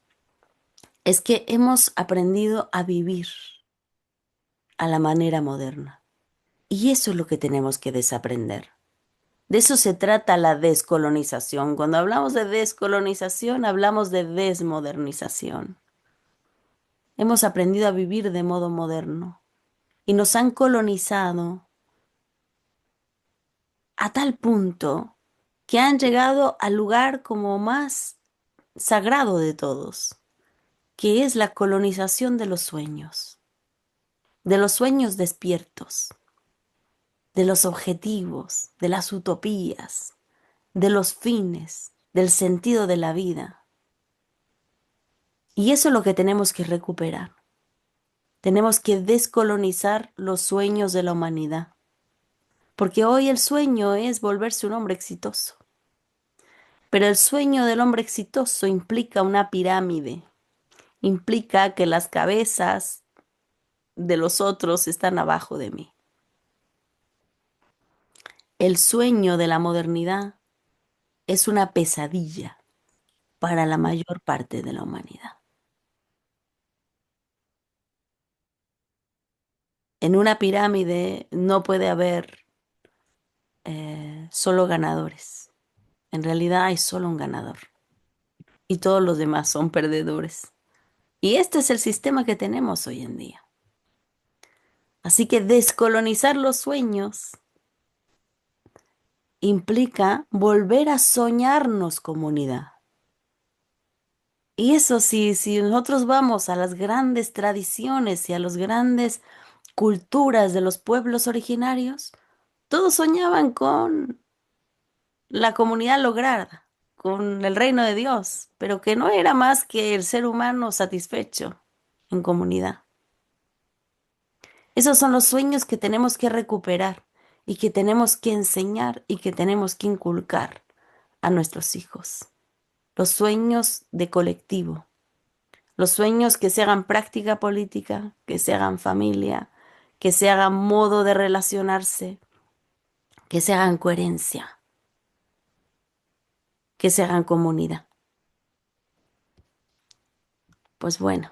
es que hemos aprendido a vivir a la manera moderna. Y eso es lo que tenemos que desaprender. De eso se trata la descolonización. Cuando hablamos de descolonización, hablamos de desmodernización. Hemos aprendido a vivir de modo moderno y nos han colonizado a tal punto que han llegado al lugar como más sagrado de todos, que es la colonización de los sueños despiertos, de los objetivos, de las utopías, de los fines, del sentido de la vida. Y eso es lo que tenemos que recuperar. Tenemos que descolonizar los sueños de la humanidad, porque hoy el sueño es volverse un hombre exitoso. Pero el sueño del hombre exitoso implica una pirámide, implica que las cabezas de los otros están abajo de mí. El sueño de la modernidad es una pesadilla para la mayor parte de la humanidad. En una pirámide no puede haber solo ganadores. En realidad hay solo un ganador y todos los demás son perdedores. Y este es el sistema que tenemos hoy en día. Así que descolonizar los sueños implica volver a soñarnos comunidad. Y eso sí, si nosotros vamos a las grandes tradiciones y a las grandes culturas de los pueblos originarios, todos soñaban con la comunidad lograda, con el reino de Dios, pero que no era más que el ser humano satisfecho en comunidad. Esos son los sueños que tenemos que recuperar y que tenemos que enseñar y que tenemos que inculcar a nuestros hijos. Los sueños de colectivo, los sueños que se hagan práctica política, que se hagan familia, que se hagan modo de relacionarse, que se hagan coherencia, que se hagan comunidad. Pues bueno,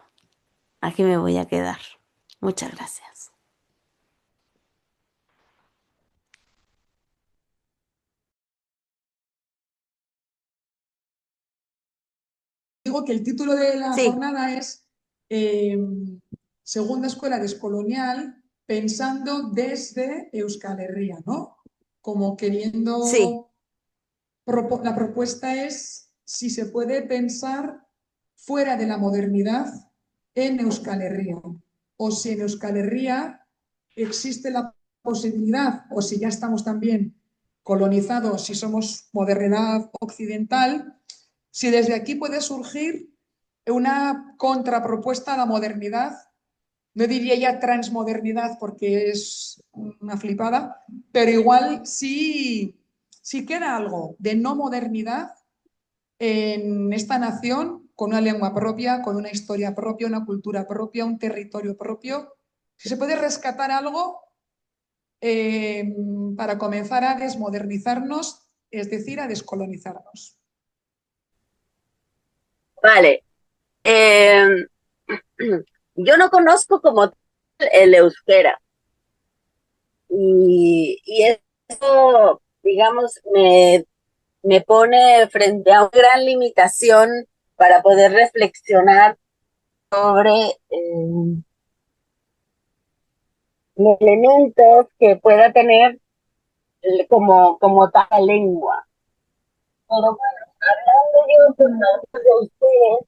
aquí me voy a quedar. Muchas gracias. Digo que el título de la Sí, jornada es eh, Segunda Escuela Descolonial, pensando desde Euskal Herria, ¿no? Como sí. queriendo, la propuesta es si se puede pensar fuera de la modernidad en Euskal Herria, o si en Euskal Herria existe la posibilidad, o si ya estamos también colonizados, si somos modernidad occidental, si desde aquí puede surgir una contrapropuesta a la modernidad, no diría ya transmodernidad porque es una flipada, pero igual sí queda algo de no modernidad en esta nación con una lengua propia, con una historia propia, una cultura propia, un territorio propio. Si se puede rescatar algo eh, para comenzar a desmodernizarnos, es decir, a descolonizarnos. Vale. Eh, yo no conozco como tal el euskera y eso, digamos, me pone frente a una gran limitación para poder reflexionar sobre los elementos que pueda tener como tal lengua. Pero bueno, hablando yo con algunos de ustedes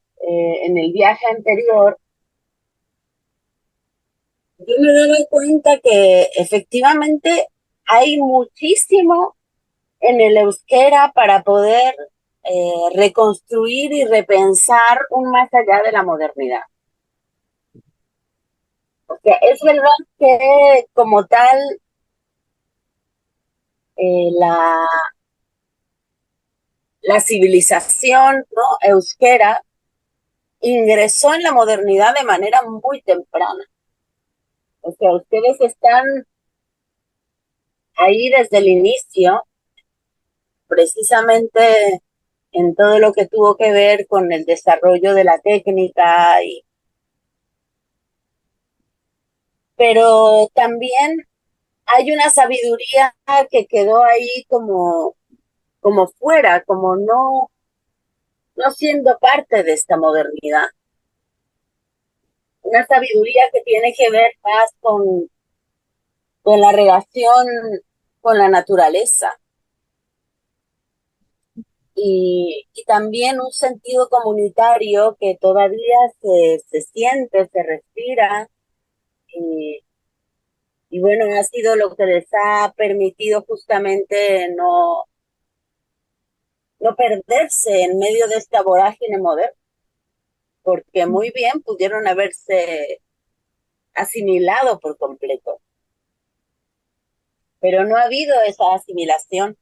en el viaje anterior, yo me doy cuenta que efectivamente hay muchísimo en el euskera para poder reconstruir y repensar un más allá de la modernidad. O sea, es verdad que como tal la, la civilización, ¿no?, euskera ingresó en la modernidad de manera muy temprana. O sea, ustedes están ahí desde el inicio, precisamente en todo lo que tuvo que ver con el desarrollo de la técnica, pero también hay una sabiduría que quedó ahí como fuera, como no siendo parte de esta modernidad. Una sabiduría que tiene que ver más con la relación con la naturaleza y también un sentido comunitario que todavía se siente, se respira y, y bueno, ha sido lo que les ha permitido justamente no perderse en medio de esta vorágine moderna, porque muy bien pudieron haberse asimilado por completo, pero no ha habido esa asimilación,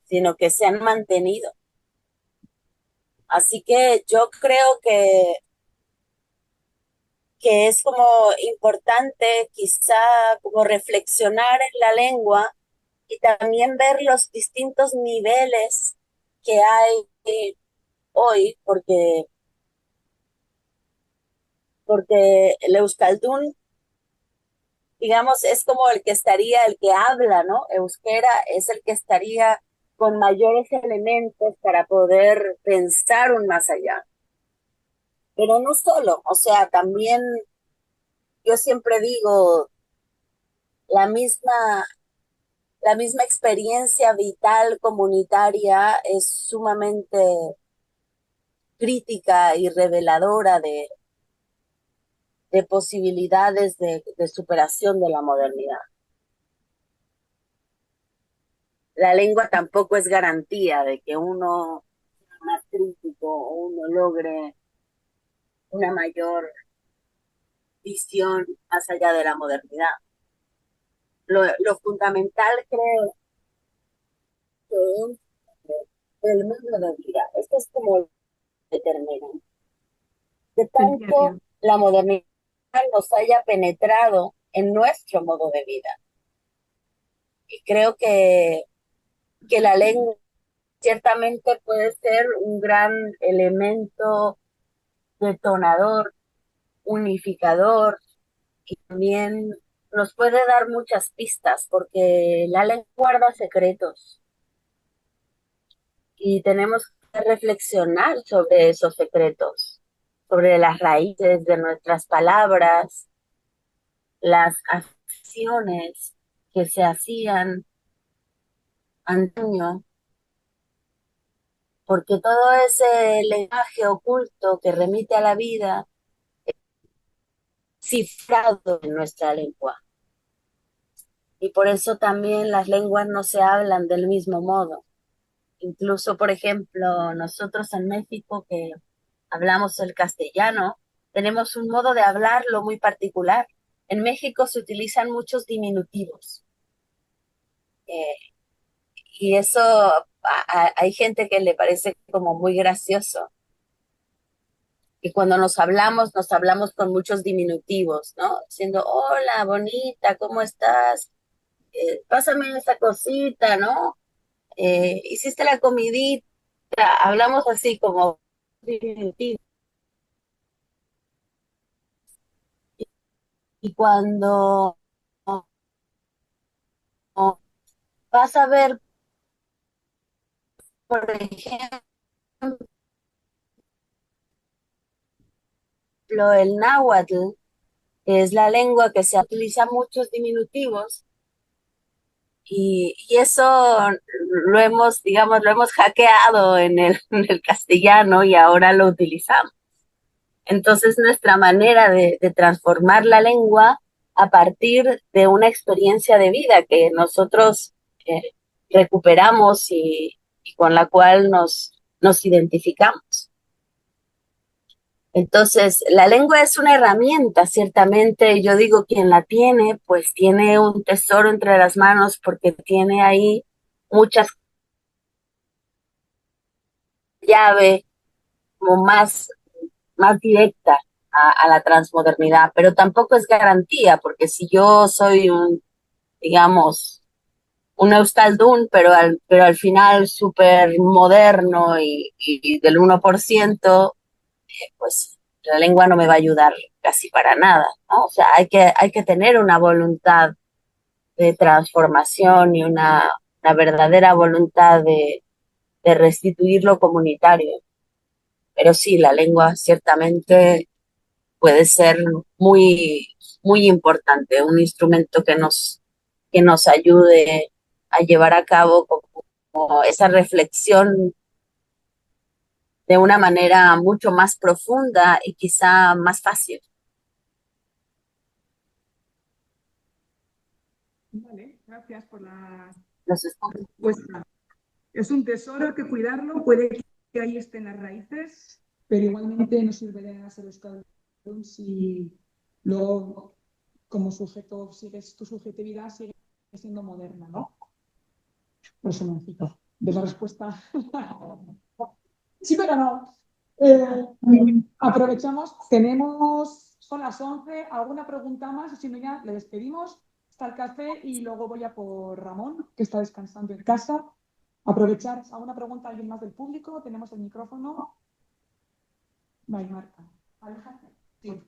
sino que se han mantenido. Así que yo creo que es como importante quizá como reflexionar en la lengua y también ver los distintos niveles que hay hoy, porque el Euskaldun, digamos, es como el que estaría, el que habla, ¿no? Euskera es el que estaría con mayores elementos para poder pensar un más allá. Pero no solo, o sea, también yo siempre digo, la misma, la misma experiencia vital comunitaria es sumamente crítica y reveladora de posibilidades de superación de la modernidad. La lengua tampoco es garantía de que uno sea más crítico o uno logre una mayor visión más allá de la modernidad. Lo fundamental creo que es el modo de vida. Esto es como lo determina. De tanto la modernidad nos haya penetrado en nuestro modo de vida. Y creo que la lengua ciertamente puede ser un gran elemento detonador, unificador, y también nos puede dar muchas pistas porque la lengua guarda secretos y tenemos que reflexionar sobre esos secretos, sobre las raíces de nuestras palabras, las acciones que se hacían antaño, porque todo ese lenguaje oculto que remite a la vida es cifrado en nuestra lengua. Y por eso también las lenguas no se hablan del mismo modo. Incluso, por ejemplo, nosotros en México que hablamos el castellano, tenemos un modo de hablarlo muy particular. En México se utilizan muchos diminutivos. eh, y eso hay gente que le parece como muy gracioso. Y cuando nos hablamos con muchos diminutivos, ¿no? Diciendo, hola, bonita, ¿cómo estás? Pásame esa cosita, ¿no? Hiciste la comidita, hablamos así como diminutivo. Y cuando vas a ver, por ejemplo, el náhuatl, que es la lengua que se utiliza muchos diminutivos, y eso lo hemos, digamos, lo hemos hackeado en el castellano y ahora lo utilizamos. Entonces, nuestra manera de transformar la lengua a partir de una experiencia de vida que nosotros recuperamos y con la cual nos identificamos. Entonces, la lengua es una herramienta, ciertamente. Yo digo, quien la tiene, pues tiene un tesoro entre las manos porque tiene ahí muchas llaves como más directa a la transmodernidad, pero tampoco es garantía, porque si yo soy digamos, un Euskaldun, pero al final súper moderno y del 1%, pues la lengua no me va a ayudar casi para nada, ¿no? O sea, hay que tener una voluntad de transformación y una verdadera voluntad de restituir lo comunitario. Pero sí, la lengua ciertamente puede ser muy, muy importante, un instrumento que nos ayude a llevar a cabo como esa reflexión de una manera mucho más profunda y quizá más fácil. Vale, gracias por la Los escucho. respuesta. Es un tesoro, hay que cuidarlo, puede que ahí estén las raíces, pero igualmente no sirve de nada ser euskaldun si luego como sujeto sigues, tu subjetividad sigue siendo moderna, ¿no? Por eso me cito. ¿Ves la respuesta? Sí, pero no. Aprovechamos, son las 11, alguna pregunta más y si no ya le despedimos. Está el café y luego voy a por Ramón, que está descansando en casa. Aprovechar, ¿alguna pregunta alguien más del público? Tenemos el micrófono. Vale, Marta. Sí.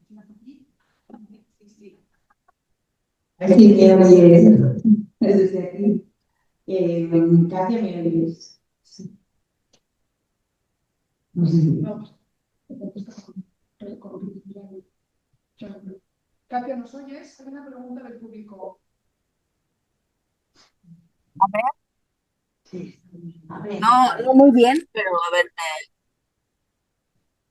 Sí, quiero leer desde aquí. Katia, ¿me oyes? Sí. No sé si- Katia, ¿nos oyes? Hay una pregunta del público. Sí. A ver. No muy bien, pero a ver.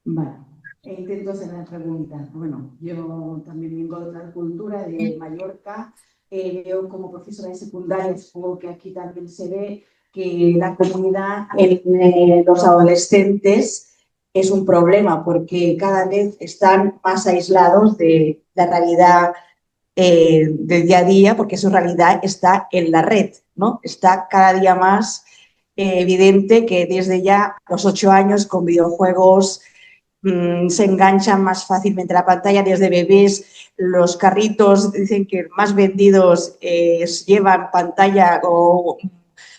Vale, intento hacer la pregunta. Bueno, yo también vengo de otra cultura, de Mallorca. Veo como profesora de secundaria, supongo que aquí también se ve que la comunidad en los adolescentes es un problema porque cada vez están más aislados de la realidad del día a día, porque su realidad está en la red, ¿no? Está cada día más evidente que desde ya los 8 años con videojuegos se enganchan más fácilmente a la pantalla desde bebés. Los carritos dicen que más vendidos llevan pantalla o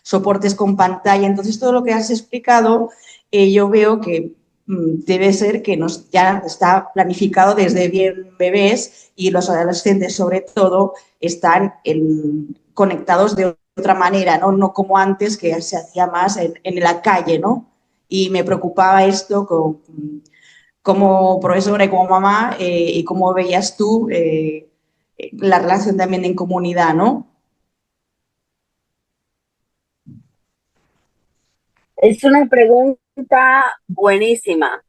soportes con pantalla. Entonces, todo lo que has explicado, yo veo que debe ser que ya está planificado desde bien bebés y los adolescentes, sobre todo, están conectados de otra manera, ¿no? No como antes, que se hacía más en la calle, ¿no? Y me preocupaba esto como profesora y como mamá, y cómo veías tú la relación también en comunidad, ¿no? Es una pregunta buenísima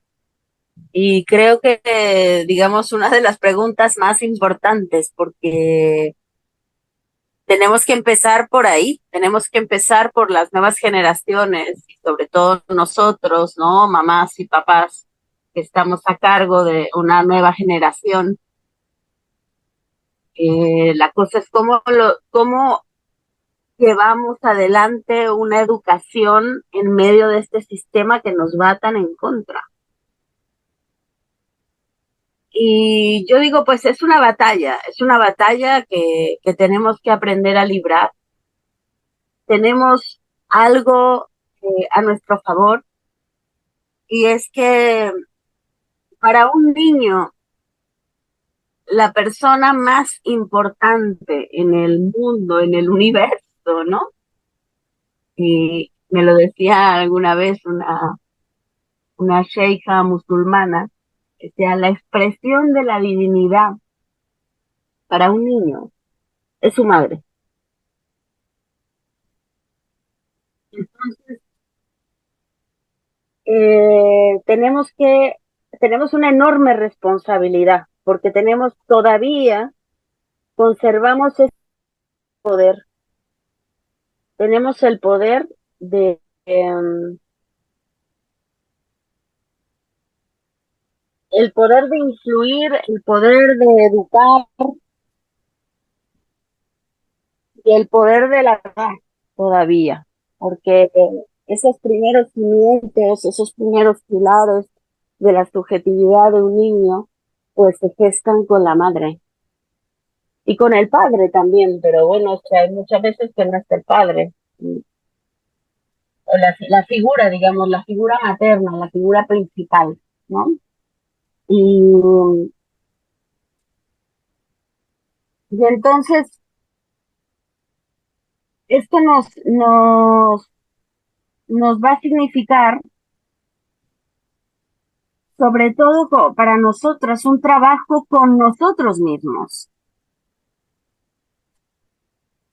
y creo que, digamos, una de las preguntas más importantes porque tenemos que empezar por ahí, tenemos que empezar por las nuevas generaciones y sobre todo nosotros, ¿no? Mamás y papás que estamos a cargo de una nueva generación. La cosa es cómo llevamos adelante una educación en medio de este sistema que nos va tan en contra. Y yo digo, pues es una batalla que tenemos que aprender a librar. Tenemos algo a nuestro favor y es que para un niño, la persona más importante en el mundo, en el universo, ¿no? Y me lo decía alguna vez una sheikha musulmana, o sea, la expresión de la divinidad para un niño es su madre. Entonces, tenemos una enorme responsabilidad, porque conservamos ese poder, tenemos el poder de, el poder de influir, el poder de educar y el poder de la paz todavía, porque esos primeros cimientos, esos primeros pilares de la subjetividad de un niño, pues se gestan con la madre y con el padre también, pero bueno, es que hay muchas veces que no está el padre, o la figura, digamos, la figura materna, la figura principal, ¿no? Y, y entonces, esto nos va a significar, sobre todo para nosotras, un trabajo con nosotros mismos.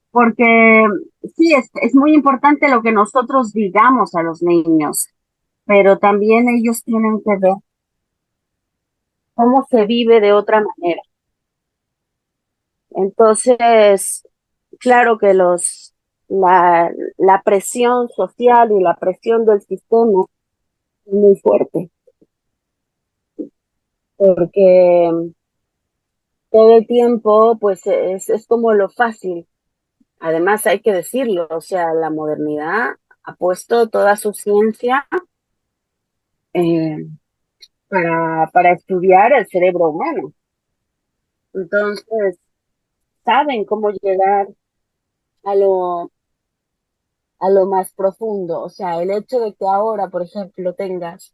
Porque sí, es muy importante lo que nosotros digamos a los niños, pero también ellos tienen que ver cómo se vive de otra manera. Entonces, claro que la presión social y la presión del sistema es muy fuerte, porque todo el tiempo, pues es como lo fácil. Además, hay que decirlo, o sea, la modernidad ha puesto toda su ciencia eh, para estudiar el cerebro humano. Entonces, saben cómo llegar a a lo más profundo. O sea, el hecho de que ahora, por ejemplo, tengas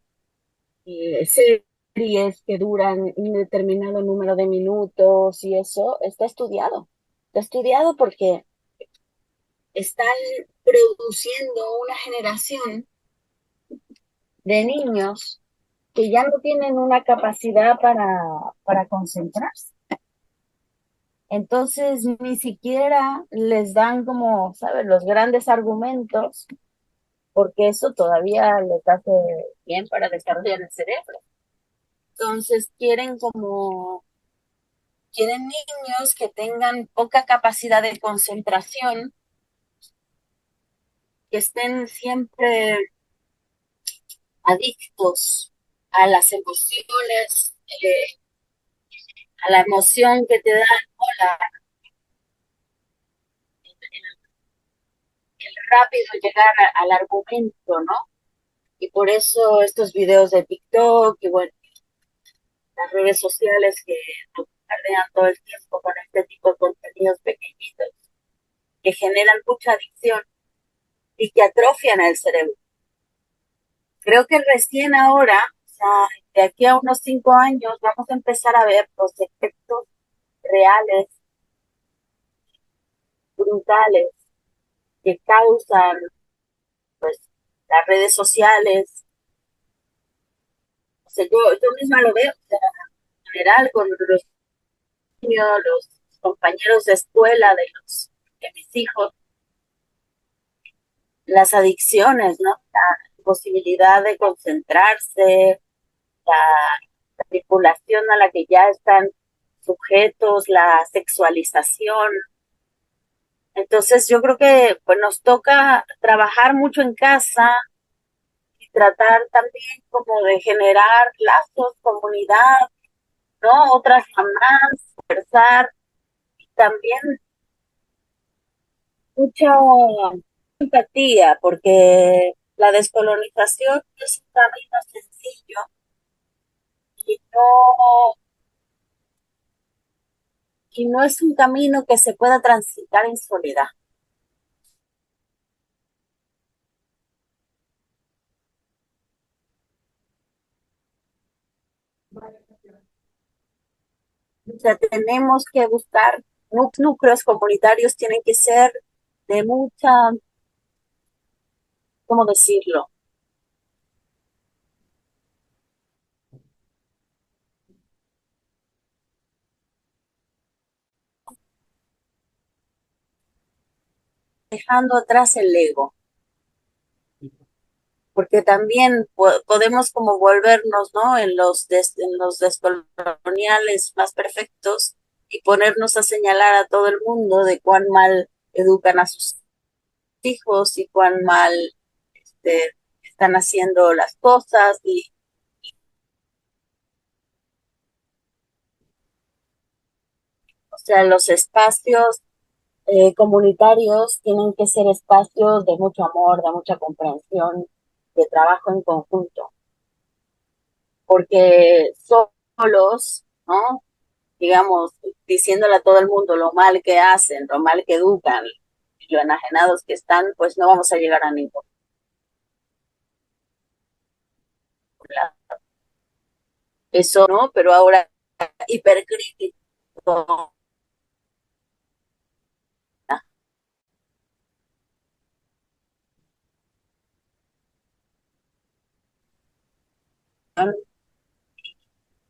series que duran un determinado número de minutos y eso está estudiado. Está estudiado porque están produciendo una generación de niños que ya no tienen una capacidad para concentrarse. Entonces, ni siquiera les dan como, ¿sabes?, los grandes argumentos, porque eso todavía les hace bien para desarrollar el cerebro. Entonces, quieren niños que tengan poca capacidad de concentración, que estén siempre adictos a las emociones, a la emoción que te da el rápido llegar al argumento, ¿no? Y por eso estos videos de TikTok y bueno, las redes sociales que nos bombardean todo el tiempo con este tipo de contenidos pequeñitos que generan mucha adicción y que atrofian el cerebro. Creo que recién ahora, o sea, de aquí a unos 5 años, vamos a empezar a ver los efectos reales, brutales, que causan pues las redes sociales. O sea, yo misma lo veo, o sea, en general, con los niños, los compañeros de escuela de mis hijos, las adicciones, ¿no? La posibilidad de concentrarse, la manipulación a la que ya están sujetos, la sexualización. Entonces yo creo que pues nos toca trabajar mucho en casa y tratar también como de generar lazos, comunidad, ¿no? Otras mamás, conversar y también mucha empatía, porque la descolonización es un camino sencillo y y no es un camino que se pueda transitar en soledad. O sea, tenemos que buscar núcleos comunitarios, tienen que ser de mucha, ¿cómo decirlo? Dejando atrás el ego, porque también podemos como volvernos, ¿no? En los descoloniales más perfectos y ponernos a señalar a todo el mundo de cuán mal educan a sus hijos y cuán mal están haciendo las cosas y o sea, los espacios comunitarios tienen que ser espacios de mucho amor, de mucha comprensión, de trabajo en conjunto, porque solos, ¿no? Digamos, diciéndole a todo el mundo lo mal que hacen, lo mal que educan, y lo enajenados que están, pues no vamos a llegar a ningún lado. Eso, ¿no? Pero ahora hipercrítico,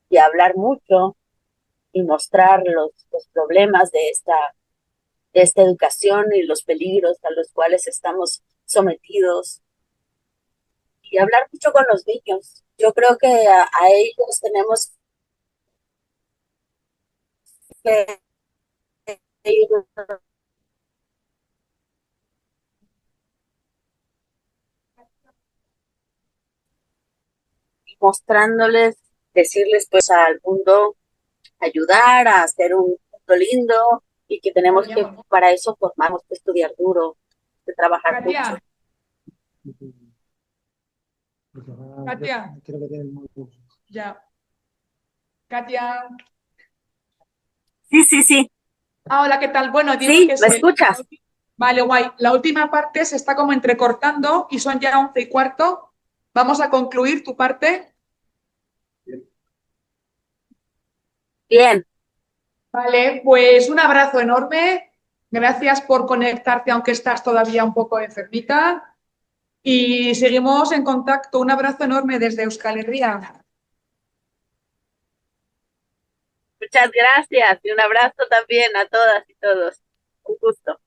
y hablar mucho y mostrar los problemas de esta educación y los peligros a los cuales estamos sometidos y hablar mucho con los niños. Yo creo que a ellos tenemos que ir mostrándoles, decirles pues al mundo, ayudar a hacer un mundo lindo y que tenemos que, para eso formamos que estudiar duro, que trabajar mucho. Katia, Katia, Ya. Katia. Sí, sí, sí. Ah, hola, ¿qué tal? Bueno, digo Sí, que ¿me escuchas? vale, guay. La última parte se está como entrecortando y son ya 11:15. Vamos a concluir tu parte. Bien. Vale, pues un abrazo enorme. Gracias por conectarte, aunque estás todavía un poco enfermita. Y seguimos en contacto. Un abrazo enorme desde Euskal Herria. Muchas gracias y un abrazo también a todas y todos. Un gusto.